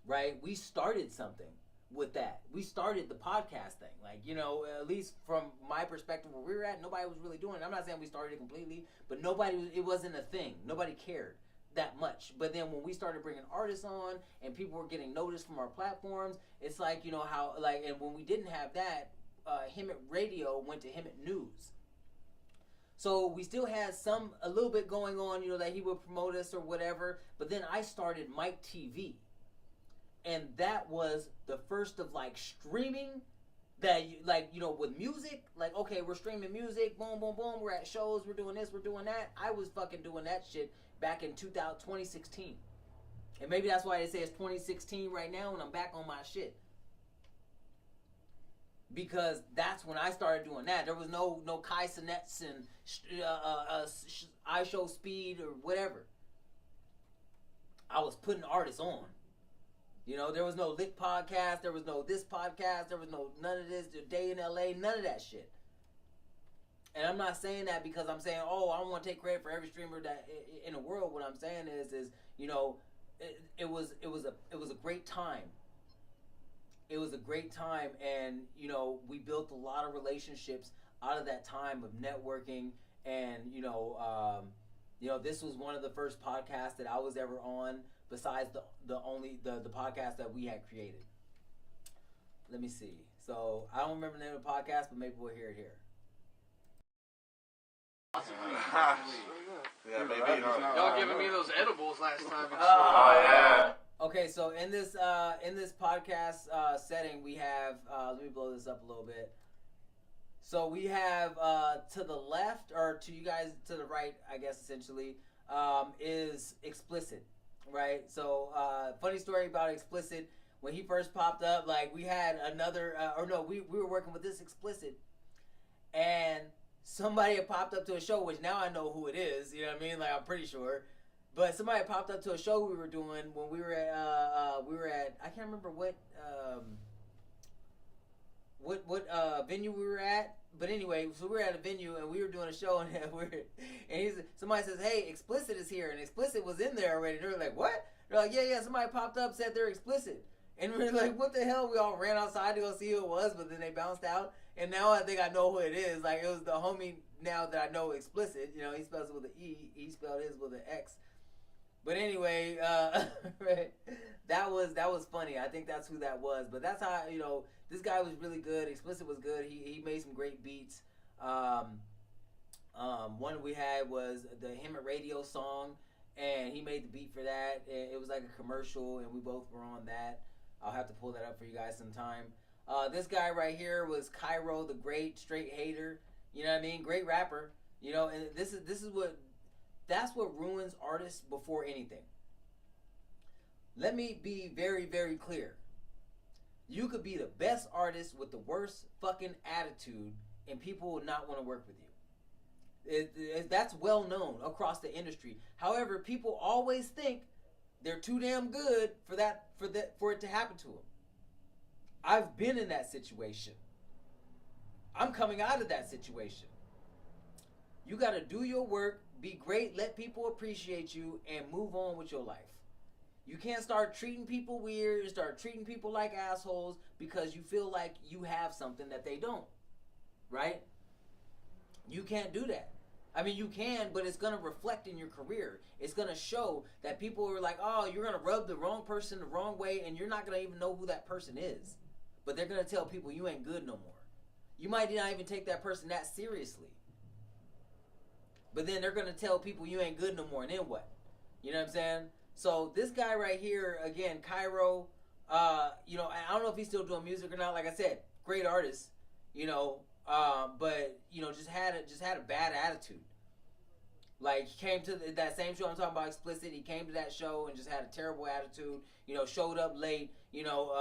right? We started something with that. We started the podcast thing. Like, you know, at least from my perspective where we were at, nobody was really doing it. I'm not saying we started it completely, but it wasn't a thing. Nobody cared that much. But then when we started bringing artists on and people were getting noticed from our platforms, it's like, you know, how, like, and when we didn't have that, him at radio went to him at news. So we still had a little bit going on, you know, that he would promote us or whatever. But then I started Mike TV. And that was the first of, like, streaming that, like, you know, with music. Like, okay, we're streaming music, boom, boom, boom. We're at shows, we're doing this, we're doing that. I was fucking doing that shit back in 2016. And maybe that's why they say it's 2016 right now and I'm back on my shit. Because that's when I started doing that. There was no Kai Cenats and iShow Speed or whatever. I was putting artists on. You know, there was no Lick podcast. There was no this podcast. There was none of this. Day in LA. None of that shit. And I'm not saying that because I'm saying, oh, I want to take credit for every streamer that in the world. What I'm saying is you know, it was a great time. It was a great time, and you know, we built a lot of relationships out of that time of networking, and you know, this was one of the first podcasts that I was ever on, besides the podcast that we had created. Let me see. So I don't remember the name of the podcast, but maybe we'll hear it here. Yeah, maybe. Y'all giving me those edibles last time. Oh yeah. Okay, so in this podcast setting, we have let me blow this up a little bit. So we have to the left, or to you guys to the right, I guess essentially, is Explicit, right? So funny story about Explicit. When he first popped up, like we had another, we were working with this Explicit, and somebody had popped up to a show, which now I know who it is. You know what I mean? Like I'm pretty sure. But somebody had popped up to a show we were doing when we were at I can't remember what venue we were at. But anyway, so we were at a venue and we were doing a show and somebody says, "Hey, Explicit is here," and Explicit was in there already. And they were like, "What?" They're like, "Yeah, somebody popped up, said they're Explicit." And we were like, "What the hell?" We all ran outside to go see who it was, but then they bounced out. And now I think I know who it is. Like it was the homie now that I know Explicit. You know, he spells it with an E. He spelled his with an X. But anyway, that was funny. I think that's who that was. But that's how, you know, this guy was really good. Explicit was good. He made some great beats. One we had was the Him at Radio song, and he made the beat for that. And it was like a commercial, and we both were on that. I'll have to pull that up for you guys sometime. This guy right here was Cairo the Great, straight hater. You know what I mean? Great rapper. You know, and that's what ruins artists before anything. Let me be very, very clear. You could be the best artist with the worst fucking attitude, and people will not want to work with you. That's well known across the industry. However, people always think they're too damn good for it to happen to them. I've been in that situation. I'm coming out of that situation. You got to do your work, be great, let people appreciate you, and move on with your life. You can't start treating people weird and start treating people like assholes because you feel like you have something that they don't. Right? You can't do that. I mean, you can, but it's going to reflect in your career. It's going to show that people are like, oh, you're going to rub the wrong person the wrong way, and you're not going to even know who that person is. But they're going to tell people you ain't good no more. You might not even take that person that seriously. But then they're going to tell people you ain't good no more, and then what? You know what I'm saying? So this guy right here, again, Cairo, you know, I don't know if he's still doing music or not. Like I said, great artist, you know, but, you know, just had a bad attitude. Like, he came to that same show I'm talking about, Explicit. He came to that show and just had a terrible attitude. You know, showed up late. You know,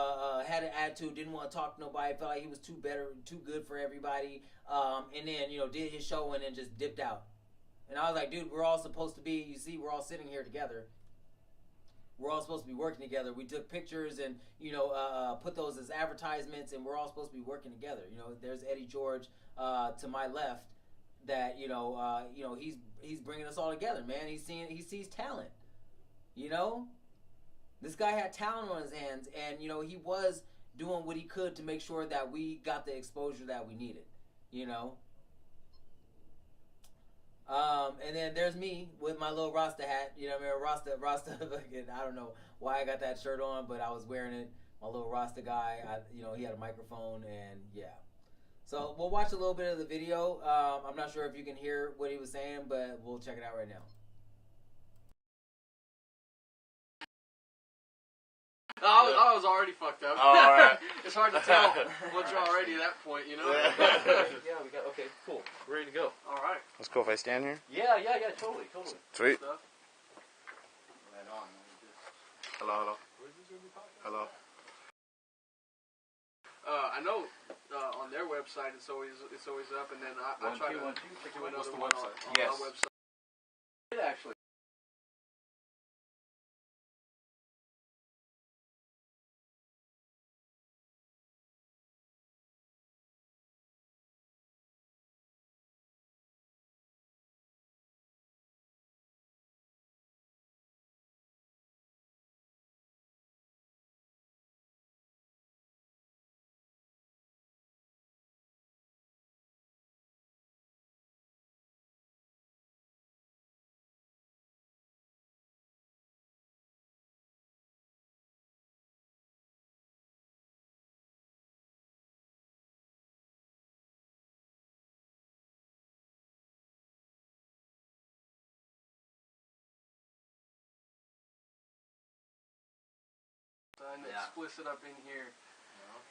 had an attitude. Didn't want to talk to nobody. Felt like he was too good for everybody. And then, you know, did his show and then just dipped out. And I was like, dude, we're all supposed to be. You see, we're all sitting here together. We're all supposed to be working together. We took pictures and, you know, put those as advertisements, and we're all supposed to be working together. You know, there's Eddie George to my left. That you know, he's bringing us all together, man. He sees talent. You know, this guy had talent on his hands, and you know he was doing what he could to make sure that we got the exposure that we needed. You know. And then there's me with my little Rasta hat. You know what I mean? Rasta. I don't know why I got that shirt on, but I was wearing it. My little Rasta guy. You know, he had a microphone, and yeah. So we'll watch a little bit of the video. I'm not sure if you can hear what he was saying, but we'll check it out right now. I was already fucked up. Oh, all right. It's hard to tell once you're already at that point, you know? Yeah, we got, okay, cool. We're ready to go. All right. That's cool if I stand here. Yeah, totally. Sweet. Stuff. Right on. Hello. Hello. I know on their website it's always up, and then I try to do another one on our website. It actually. and explicit up in here.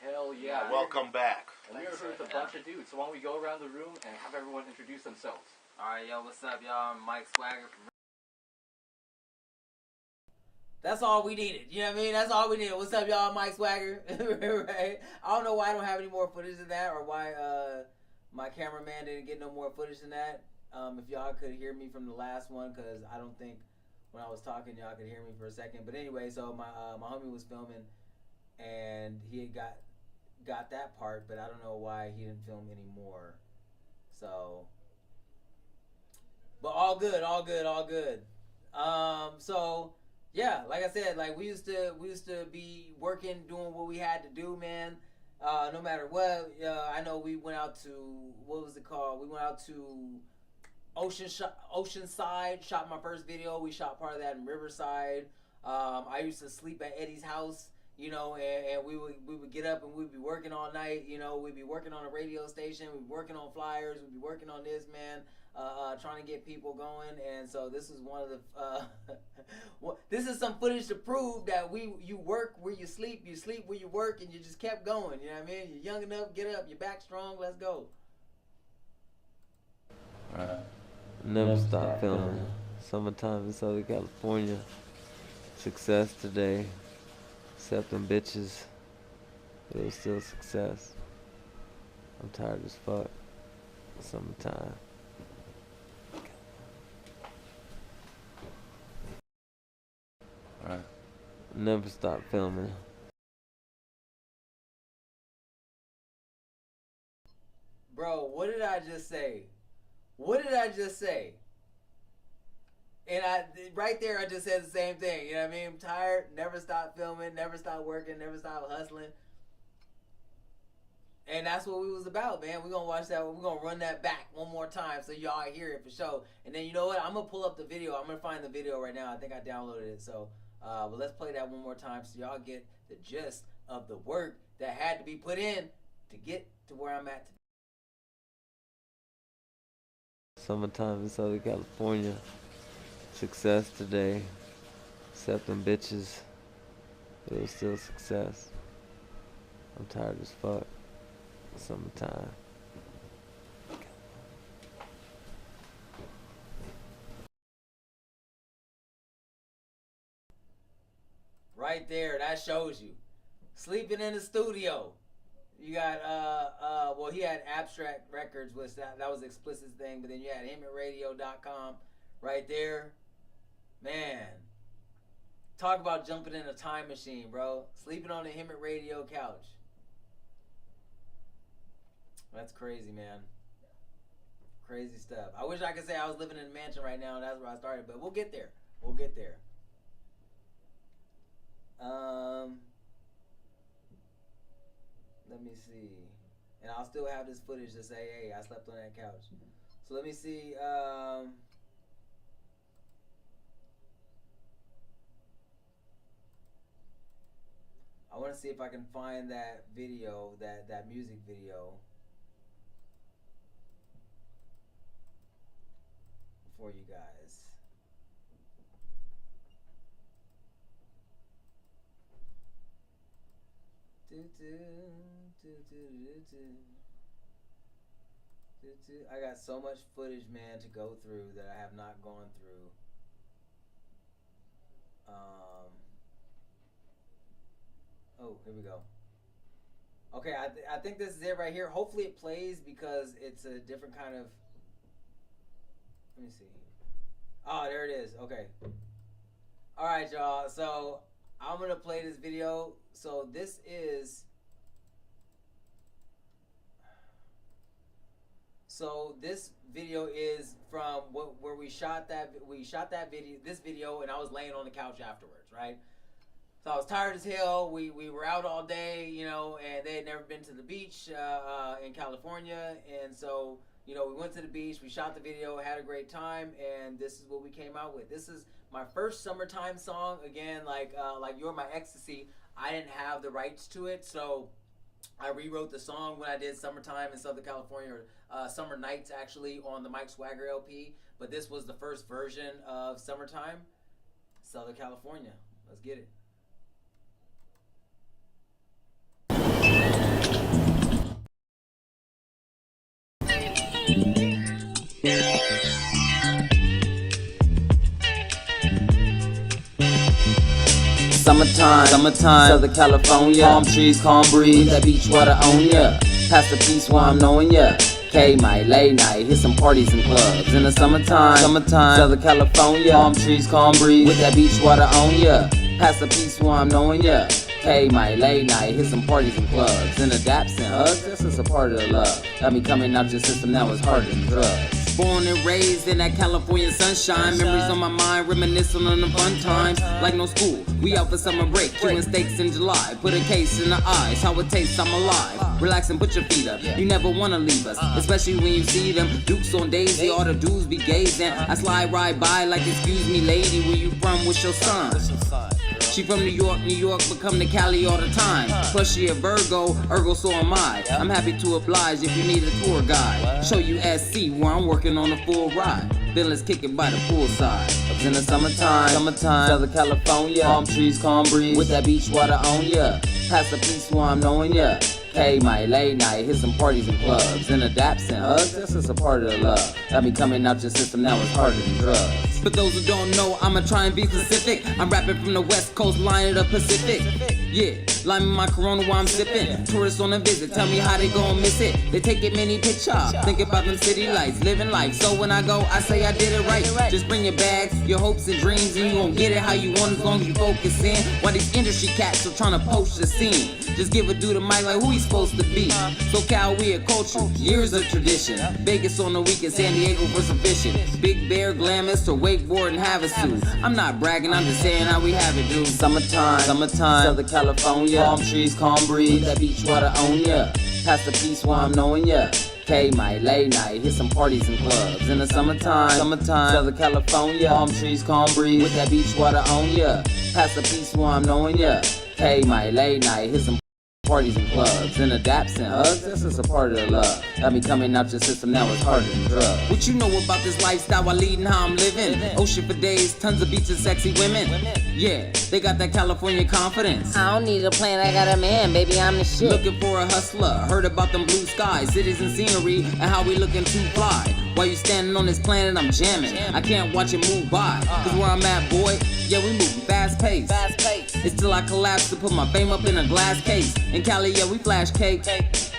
Hell yeah. Welcome back. And we are here with a bunch of dudes, so why don't we go around the room and have everyone introduce themselves? Alright, yo, what's up, y'all? I'm Mike Swagger from... That's all we needed. You know what I mean? That's all we needed. What's up, y'all? I'm Mike Swagger. Right? I don't know why I don't have any more footage of that, or why my cameraman didn't get no more footage than that. If y'all could hear me from the last one, because I don't think when I was talking, y'all could hear me for a second. But anyway, so my homie was filming, and he had got that part, but I don't know why he didn't film anymore. So, but all good, all good, all good. So yeah, like I said, like we used to be working, doing what we had to do, man. No matter what. I know we went out to, what was it called? We went out to Oceanside, shot my first video. We shot part of that in Riverside. I used to sleep at Eddie's house, you know, and we would get up and we'd be working all night, you know. We'd be working on a radio station, we'd be working on flyers, we'd be working on this, man, trying to get people going. And so this is one of the this is some footage to prove that you work where you sleep where you work, and you just kept going. You know what I mean? You're young enough, get up, you're back strong, let's go. Right. Never stop filming. Summertime in Southern California. Success today. Except them bitches. But it was still success. I'm tired as fuck. Summertime. Alright. Never stop filming. Bro, what did I just say? What did I just say? And right there, I just said the same thing. You know what I mean? I'm tired. Never stop filming. Never stop working. Never stop hustling. And that's what we was about, man. We're going to watch that. We're going to run that back one more time so y'all hear it for sure. And then you know what? I'm going to pull up the video. I'm going to find the video right now. I think I downloaded it. So, but let's play that one more time so y'all get the gist of the work that had to be put in to get to where I'm at today. Summertime in Southern California. Success today. Except them bitches. But it was still success. I'm tired as fuck. Summertime. Right there, that shows you. Sleeping in the studio. You got, well, he had Abstract Records, which that was explicit thing, but then you had HimItRadio.com right there. Man, talk about jumping in a time machine, bro. Sleeping on the Himit Radio couch. That's crazy, man. Crazy stuff. I wish I could say I was living in a mansion right now and that's where I started, but we'll get there. We'll get there. Let me see. And I'll still have this footage to say, hey, I slept on that couch. So let me see. I want to see if I can find that video, that music video, for you guys. I got so much footage, man, to go through that I have not gone through. Oh, here we go. Okay, I think this is it right here. Hopefully it plays because it's a different kind of... Let me see. Oh, there it is. Okay. All right, y'all. So I'm going to play this video. So this is... So this video is from where we shot that video, this video, and I was laying on the couch afterwards, right? So I was tired as hell. We were out all day, you know, and they had never been to the beach in California, and so, you know, we went to the beach, we shot the video, had a great time, and this is what we came out with. This is my first summertime song. Again, like You're My Ecstasy, I didn't have the rights to it, so I rewrote the song when I did Summertime in Southern California, or Summer Nights actually, on the Mike Swagger LP. But this was the first version of Summertime, Southern California. Let's get it. summertime, Southern California, palm trees, calm breeze, that beach water on ya. Pass the peace while I'm knowing ya. K might late night, hit some parties and clubs. In the summertime, Southern California, palm trees, calm breeze, with that beach water on ya. Pass the peace while I'm knowing ya. K might late night, hit some parties and clubs. In the daps and hugs, that's just a part of the love. Got me coming out your system, now it's harder than drugs. Born and raised in that California sunshine. Memories on my mind, reminiscing on the fun times. Like no school, we out for summer break. Queuing steaks in July. Put a case in the eyes, how it tastes, I'm alive. Relax and put your feet up. You never wanna leave us, especially when you see them Dukes on Daisy. All the dudes be gazing. I slide right by like, excuse me, lady, where you from? What's your son? She from New York, but come to Cali all the time. Plus she a Virgo, ergo so am I. I'm happy to oblige if you need a tour guide. Show you SC where I'm working on a full ride. Then let's kick it by the poolside. In the summertime, Southern California, palm trees, calm breeze, with that beach water on ya. Pass the peace while I'm knowing ya. K might late night, hit some parties and clubs. In the daps and hugs, that's just a part of the love. Got me coming out your system, now it's harder than drugs. For those who don't know, I'ma try and be specific. I'm rapping from the west coast line of the Pacific. Yeah, liming my Corona while I'm sipping. Tourists on a visit, tell me how they gon' miss it. They take it many picture, think about them city lights, living life. So when I go, I say I did it right. Just bring your bags, your hopes and dreams, and you gon' get it how you want as long as you focus in. While these industry cats are trying to poach the scene, just give a dude a mic like who he's supposed to be. SoCal, we a culture, years of tradition. Vegas on the weekend, San Diego for some fishing. Big Bear, Glamis, or wakeboard and Havasu. I'm not bragging, I'm just saying how we have it, dude. Summertime, Southern California, palm trees, calm breeze, that beach water on ya. Pass the peace while I'm knowing ya. K might late night, hit some parties and clubs. In the summertime, Southern California, palm trees, calm breeze, with that beach water on ya. Pass the peace while I'm knowing ya. K might late night, hit some parties and clubs. In the daps and hugs, that's just a part of the love. Got me coming out your system, now it's harder than drugs. What you know about this lifestyle I lead and how I'm living? Ocean for days, tons of beaches, sexy women. Yeah, they got that California confidence. I don't need a plan, I got a man, baby, I'm the shit. Looking for a hustler, heard about them blue skies, cities and scenery, and how we looking to fly. While you standing on this planet, I'm jamming. I can't watch it move by, cause where I'm at, boy, yeah, we moving fast paced. It's till I collapse to put my fame up in a glass case. In Cali, yeah, we flash cake.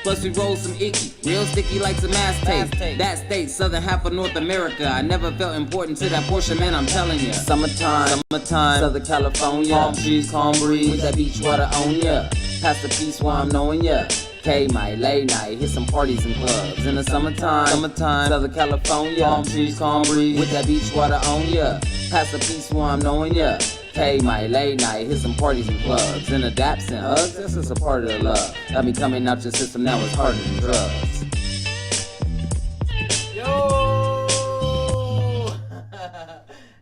Plus we roll some icky, real sticky like some ass taste. That state, southern half of North America. I never felt important to that portion, man, I'm telling ya. Summertime, Southern California, palm trees, calm breeze, with that beach water on ya. Pass the peace while I'm knowing ya. K might late night, hit some parties and clubs. In the summertime, Southern California, palm trees, calm breeze, with that beach water on ya. Pass the peace while I'm knowing ya. K might late night, hit some parties and clubs. In the daps and hugs, that's just a part of the love. Got me coming out your system, now it's harder than drugs. Yo!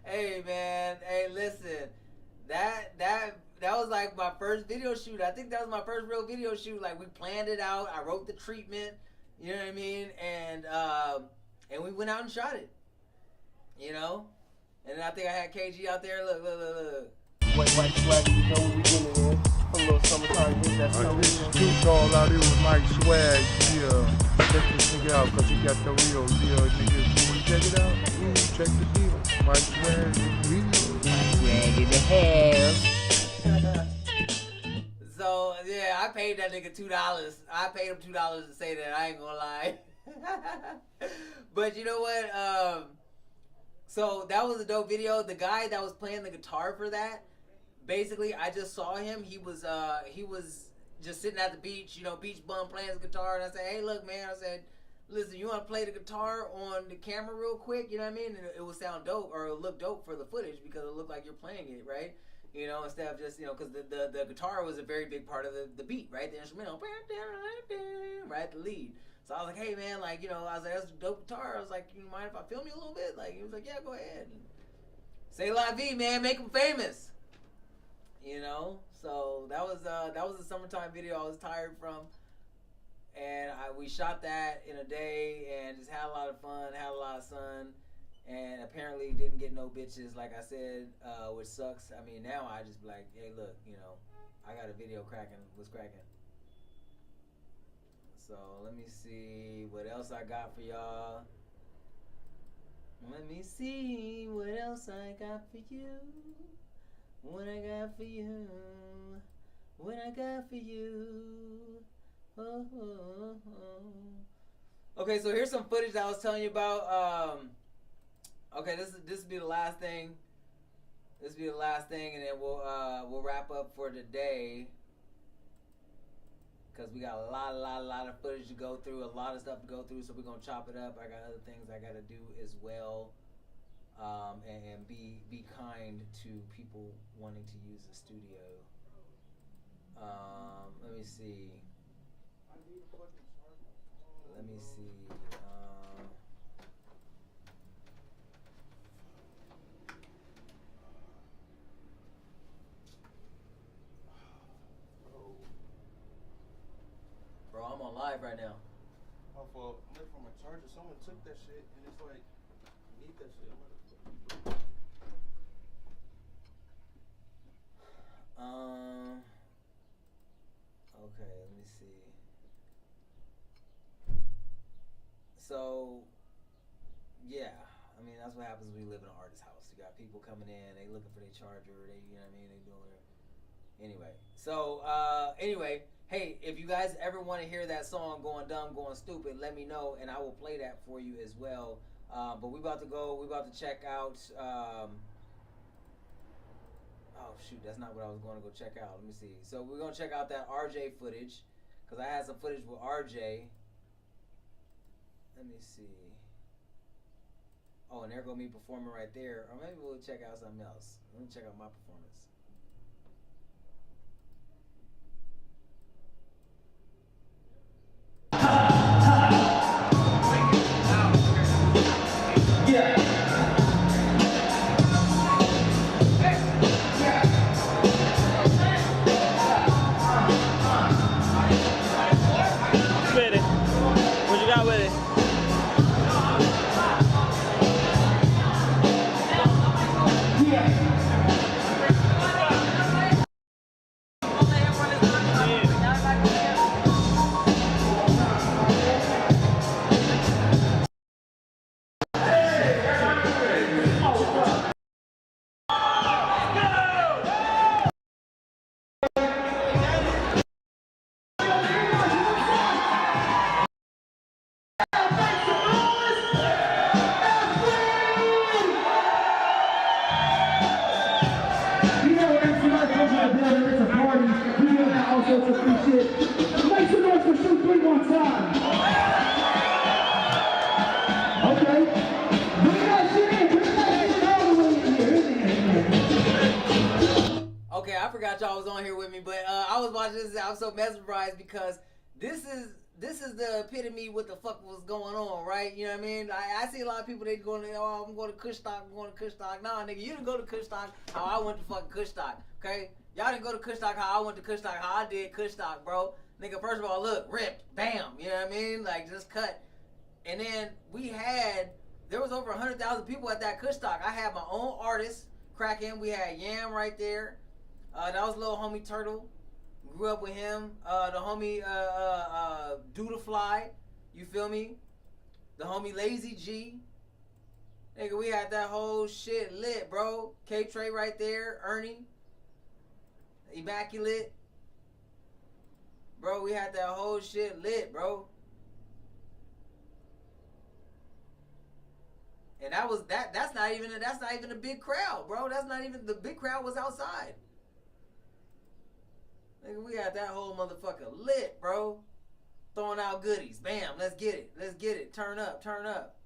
Hey man, hey listen, that was like my first video shoot. I think that was my first real video shoot. Like we planned it out. I wrote the treatment, you know what I mean, and we went out and shot it, you know. And then I think I had KG out there. Look. White swag, you know what we doing here. A little summertime hit, that's how we Snoop Dogg out here with Mike Swag. Yeah, check this nigga out, cause he got the real deal, nigga. Can you check it out? Yeah, check the deal. Mike Swag, real. Mike Swag in the house. So yeah, I paid that nigga $2. I paid him $2 to say that. I ain't gonna lie. But you know what? So that was a dope video. The guy that was playing the guitar for that, basically, I just saw him. He was just sitting at the beach, you know, beach bum playing his guitar, and I said, "Hey, look, man," I said, "Listen, you want to play the guitar on the camera real quick? You know what I mean? And it will sound dope, or it'll look dope for the footage because it'll look like you're playing it, right? You know, instead of just, you know, because the guitar was a very big part of the beat, right? The instrumental, right, the lead." So I was like, "Hey man, like, you know," I was like, "That's a dope guitar." I was like, "You mind if I film you a little bit?" Like, he was like, "Yeah, go ahead." And say la vie, man, make him famous. You know, so that was the summertime video I was tired from, and we shot that in a day and just had a lot of fun, had a lot of sun, and apparently didn't get no bitches, like I said, which sucks. I mean, now I just be like, "Hey, look, you know, I got a video cracking. What's cracking?" So let me see what else I got for y'all. Let me see what else I got for you. What I got for you, what I got for you. Oh, oh, oh. Okay, so here's some footage that I was telling you about. Okay, this will be the last thing. This will be the last thing, and then we'll wrap up for today. Cause we got a lot of footage to go through, a lot of stuff to go through. So we're gonna chop it up. I got other things I gotta do as well. And be kind to people wanting to use the studio. Let me see. Bro, I'm on live right now. Oh, well, I'm looking for my charger. Someone took that shit, and it's like, I need that shit. Okay, let me see. So, yeah, I mean, that's what happens when you live in an artist house. You got people coming in, they looking for their charger, they, you know what I mean, they doing it. Anyway, so, anyway, hey, if you guys ever want to hear that song, Going Dumb, Going Stupid, let me know, and I will play that for you as well. But we about to check out, oh shoot, that's not what I was going to go check out. Let me see. So we're going to check out that RJ footage, because I had some footage with RJ. Let me see. Oh, and there go me performing right there. Or maybe we'll check out something else. Let me check out my performance. Okay, I forgot y'all was on here with me, but I was watching this. I was so mesmerized because this is the epitome what the fuck was going on, right? You know what I mean? I see a lot of people, they going, oh, I'm going to Kushstock, I'm going to Kushstock. Nah, nigga, you didn't go to Kushstock how I went to fucking Kushstock, okay? Y'all didn't go to Kushstock how I went to Kushstock, how I did Kushstock, bro. Nigga, first of all, look, ripped, bam, you know what I mean? Like, just cut. And then there was over 100,000 people at that Kushstock. I had my own artist, cracking. We had Yam right there. That was little homie Turtle. Grew up with him. The homie Doodafly. You feel me? The homie Lazy G. Nigga, we had that whole shit lit, bro. K-Trey right there. Ernie. Immaculate. Bro, we had that whole shit lit, bro. And that's not even a big crowd, bro. That's not even, the big crowd was outside. Nigga, we had that whole motherfucker lit, bro. Throwing out goodies. Bam, let's get it. Let's get it. Turn up, turn up.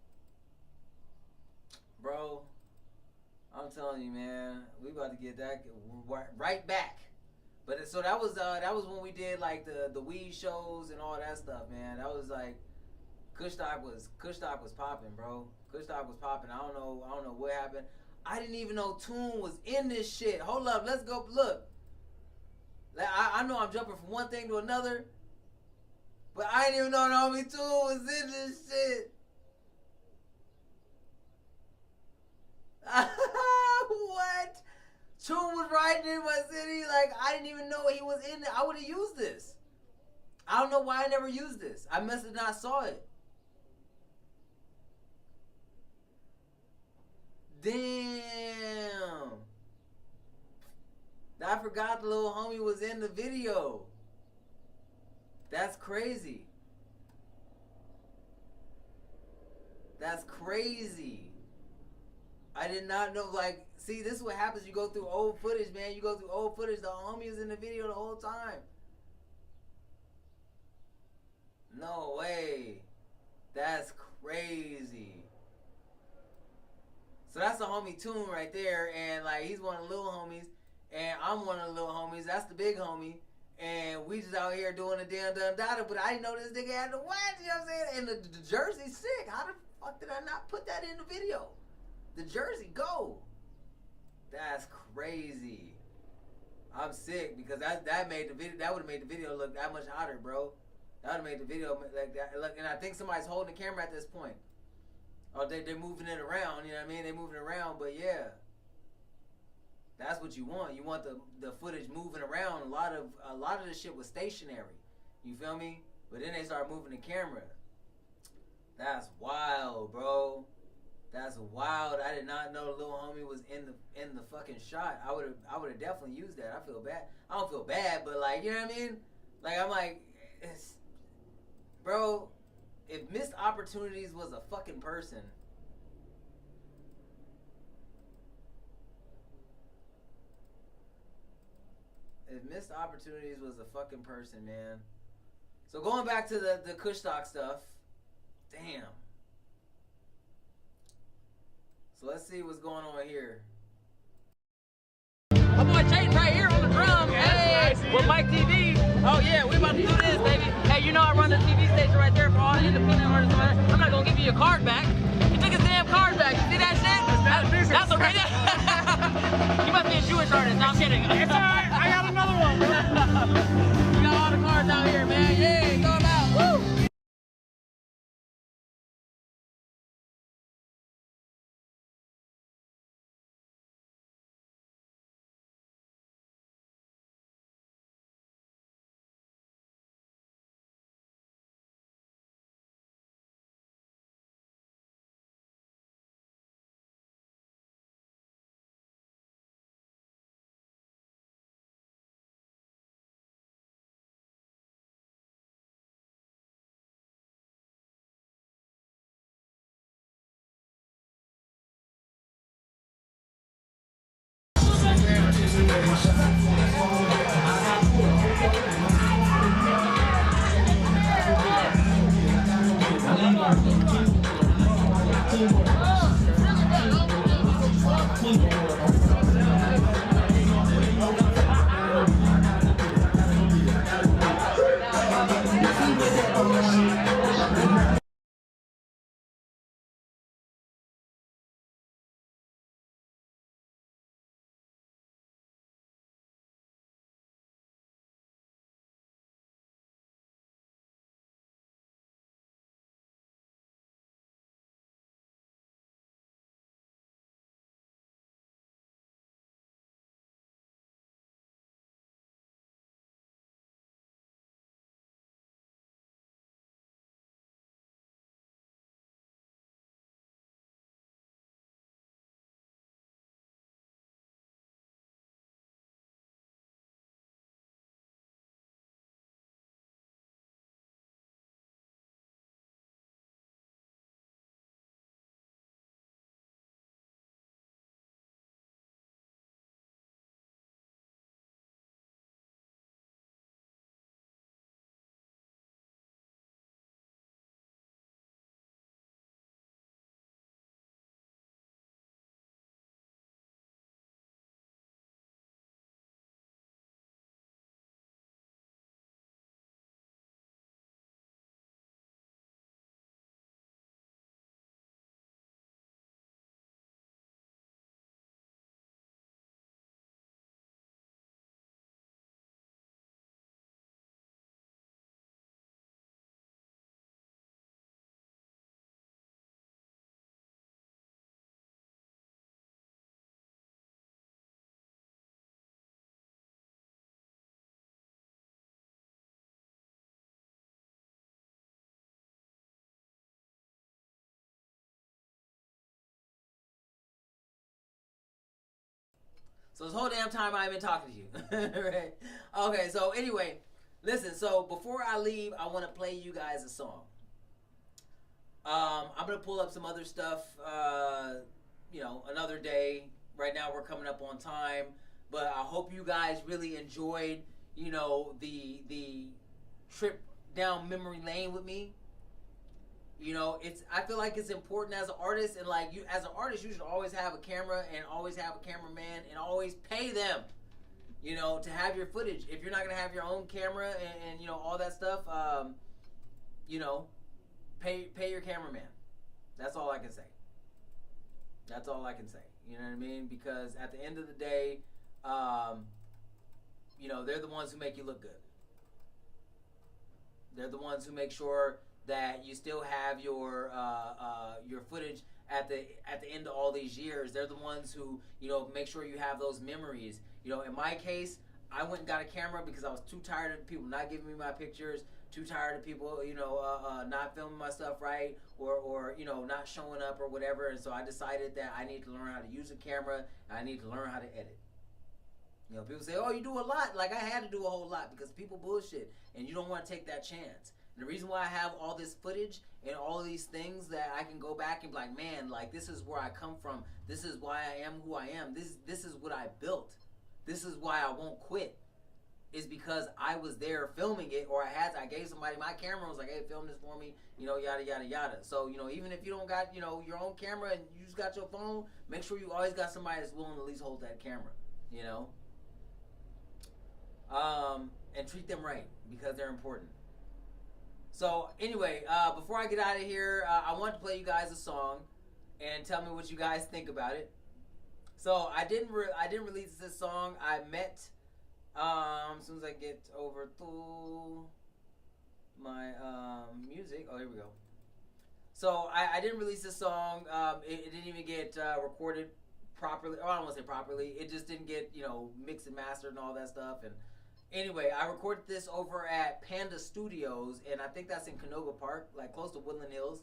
Bro, I'm telling you, man, we about to get that right back. But so that was when we did like the weed shows and all that stuff, man. That was like Kushstock was popping, bro. Kushstock was popping. I don't know what happened. I didn't even know Tune was in this shit. Hold up, let's go look. I know I'm jumping from one thing to another, but I didn't even know homie Tune was in this shit. What? Tune was riding in my city. Like, I didn't even know he was in it. I would have used this. I don't know why I never used this. I must have not saw it. Damn. I forgot the little homie was in the video. That's crazy. That's crazy. I did not know. Like, see, this is what happens. You go through old footage, man. You go through old footage. The homie was in the video the whole time. No way. That's crazy. So that's the homie Tune right there. And, like, he's one of the little homies. And I'm one of the little homies. That's the big homie. And we just out here doing the damn dada. But I didn't know this nigga had the watch. You know what I'm saying? And the jersey's sick. How the fuck did I not put that in the video? The jersey, go. That's crazy. I'm sick because that made the video. That would have made the video look that much hotter, bro. That would have made the video like that. Look, and I think somebody's holding the camera at this point. Oh, they're moving it around. You know what I mean? They're moving it around, but yeah, that's what you want. You want the footage moving around. A lot of this shit was stationary. You feel me? But then they start moving the camera. That's wild, bro. That's wild. I did not know the little homie was in the fucking shot. I would have definitely used that. I feel bad. I don't feel bad, but like, you know what I mean? Like, I'm like, bro, if Missed Opportunities was a fucking person, man. So going back to the Kush Talk stuff, damn. So let's see what's going on here. My boy Chase right here on the drum. Hey, with Mike TV. Oh yeah, we about to do this, baby. Hey, you know I run the TV station right there for all the independent artists. I'm not gonna give you your card back. You took his damn card back. You see that shit? That's a radio. You must be a Jewish artist. No, I'm kidding. It's alright. I got another one. You got all the cards out here, man. Yeah, go about. Woo! So this whole damn time I've been talking to you. Right? Okay, so anyway, listen, so before I leave, I want to play you guys a song. I'm going to pull up some other stuff, another day. Right now we're coming up on time, but I hope you guys really enjoyed, the trip down memory lane with me. I feel like it's important as an artist, and like as an artist, you should always have a camera and always have a cameraman and always pay them, to have your footage. If you're not gonna have your own camera and all that stuff, pay your cameraman. That's all I can say. That's all I can say. You know what I mean? Because at the end of the day, they're the ones who make you look good. They're the ones who make sure that you still have your footage at the end of all these years. They're the ones who make sure you have those memories. In my case, I went and got a camera because I was too tired of people not giving me my pictures, too tired of people not filming my stuff right, or not showing up or whatever. And so I decided that I need to learn how to use a camera and I need to learn how to edit. People say, oh, you do a lot. Like, I had to do a whole lot because people bullshit and you don't want to take that chance. And the reason why I have all this footage and all of these things that I can go back and be like, man, like, this is where I come from. This is why I am who I am. This is what I built. This is why I won't quit. Is because I was there filming it, or I gave somebody my camera and was like, hey, film this for me, yada, yada, yada. So, even if you don't got, your own camera and you just got your phone, make sure you always got somebody that's willing to at least hold that camera, and treat them right because they're important. So anyway, before I get out of here, I want to play you guys a song and tell me what you guys think about it. So I didn't release this song. I met as soon as I get over to my music. Oh, here we go. So I didn't release this song. It didn't even get recorded properly. Oh, I don't want to say properly. It just didn't get mixed and mastered and all that stuff. And anyway, I recorded this over at Panda Studios, and I think that's in Canoga Park, like close to Woodland Hills.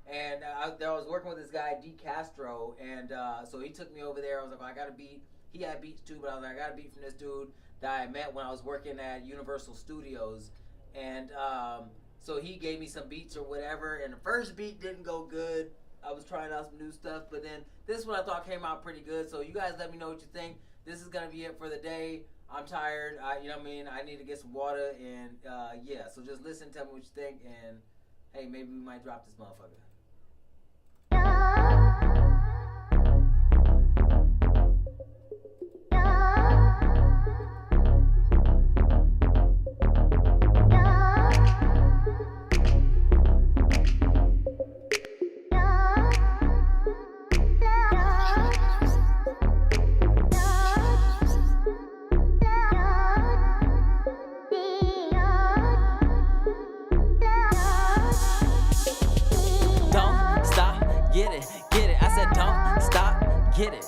And I was working with this guy, D. Castro, and so he took me over there. I was like, well, I got a beat. He had beats too, but I was like, I got a beat from this dude that I met when I was working at Universal Studios. And so he gave me some beats or whatever, and the first beat didn't go good. I was trying out some new stuff, but then this one I thought came out pretty good. So you guys let me know what you think. This is going to be it for the day. I'm tired. I need to get some water, and yeah. So just listen, tell me what you think, and hey, maybe we might drop this motherfucker. Get it,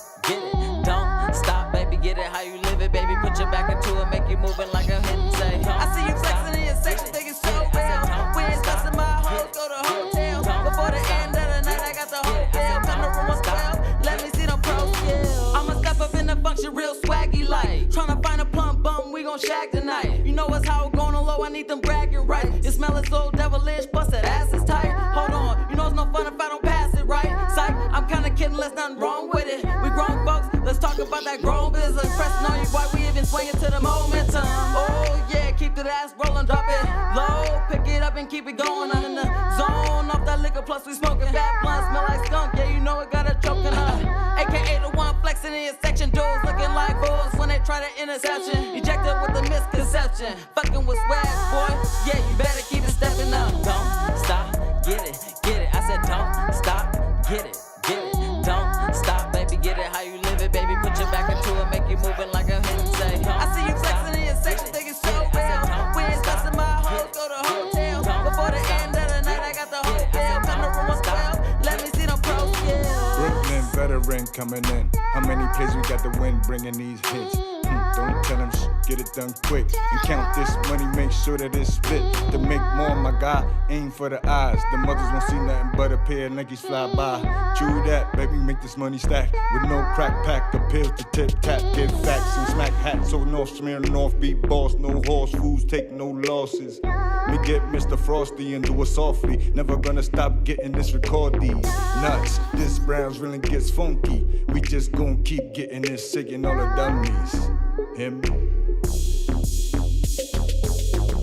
don't stop, baby, get it how you live it, baby, put your back into it, make you moving like a hit, say, I see you flexing in your section, thinking so well, we ain't stressing my hoes, go to hotel, before the end of the night, I got the hotel, come to room 12, let me see them pro skills, I'ma step up in the function real swaggy like, tryna find a plump bum, we gon' shag tonight, you know what's how it going low, I need them bragging right, your smell is so devilish, bust that ass is tight, hold on, you know it's no fun if I don't pass it right, psych, I'm kinda kidding, there's nothing wrong with it. We grown folks, let's talk about that grown business. Pressing on you, boy, we even swinging to the momentum. Oh yeah, keep that ass rolling, drop it low, pick it up and keep it going. I'm in the zone, off that liquor, plus we smoking fat blunts, smell like skunk. Yeah, you know it got a choking up. AKA the one flexing in your section, dudes looking like fools when they try to interception. Ejected with a misconception, fucking with swag, boy. Yeah, you better keep it stepping up. Don't stop, get it. I said don't stop, get it. Don't stop, baby, get it how you live it, baby, put your back into it, make you moving like a hit, say, I see you flexing in your section, thinking so well, we ain't stressing my hoes, go to hotel, before the end of the night, I got the hotel, come to room 12, let me see them pro skills. Brooklyn veteran coming in, how many plays we got to win, bringing these hits, Don't tell them get it done quick. And count this money, make sure that it's split. To make more, my guy, aim for the eyes. The mothers won't see nothing but a pair of Nikes fly by. True that, baby, make this money stack. With no crack pack, appeals to tip tap. Give facts and smack hats. So North Smear, North beat boss. No horse fools, take no losses. Me get Mr. Frosty and do it softly. Never gonna stop getting this record these nuts. This Browns really gets funky. We just gon' keep getting this sick and all the dummies. Hear me?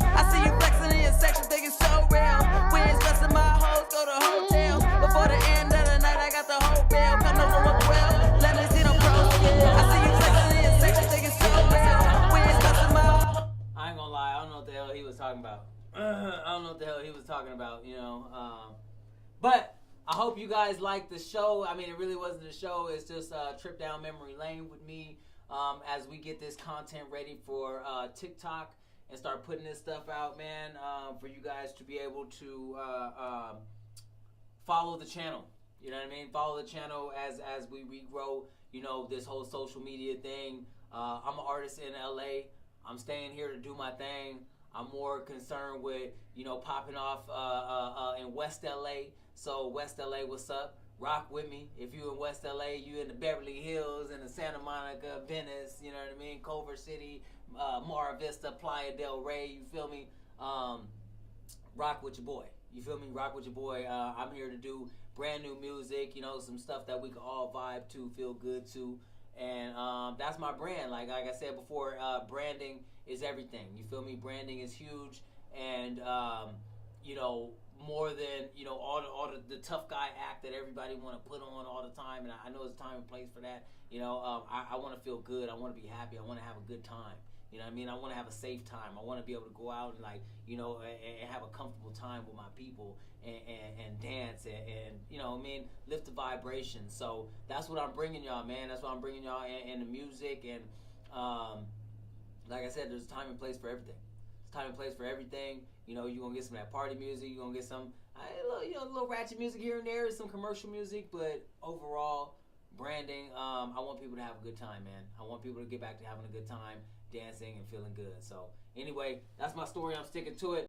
I see you flexing in your section, think it's so real. We ain't stressing my hoes, go to hotels. Before the end of the night, I got the whole bill. Come over with well, let me see them pros. I see you flexing in your section, think it's so real. We ain't stressing my hoes. I ain't gonna lie, I don't know what the hell he was talking about. I don't know what the hell he was talking about, you know. But I hope you guys liked the show. I mean, it really wasn't a show. It's just a trip down memory lane with me as we get this content ready for TikTok and start putting this stuff out, man, for you guys to be able to follow the channel. You know what I mean? Follow the channel as we regrow, you know, this whole social media thing. I'm an artist in LA. I'm staying here to do my thing. I'm more concerned with, you know, popping off in West LA. So West LA, what's up? Rock with me. If you in West LA, you in the Beverly Hills, in the Santa Monica, Venice, you know what I mean? Culver City, Mar Vista, Playa del Rey, you feel me? Rock with your boy. You feel me? Rock with your boy. I'm here to do brand new music, you know, some stuff that we can all vibe to, feel good to. And that's my brand. Like I said before, branding is everything. You feel me? Branding is huge, and you know, more than, you know, all the tough guy act that everybody want to put on all the time. And I know there's time and place for that. You know, I want to feel good. I want to be happy. I want to have a good time. You know what I mean? I want to have a safe time. I want to be able to go out and, like, you know, and have a comfortable time with my people and dance and you know what I mean, lift the vibration. So that's what I'm bringing y'all, man. That's what I'm bringing y'all in the music. And like I said, there's a time and place for everything. There's time and place for everything. You know, you're going to get some of that party music. You're going to get some, you know, a little ratchet music here and there, some commercial music. But overall, branding, I want people to have a good time, man. I want people to get back to having a good time, dancing and feeling good. So anyway, that's my story. I'm sticking to it.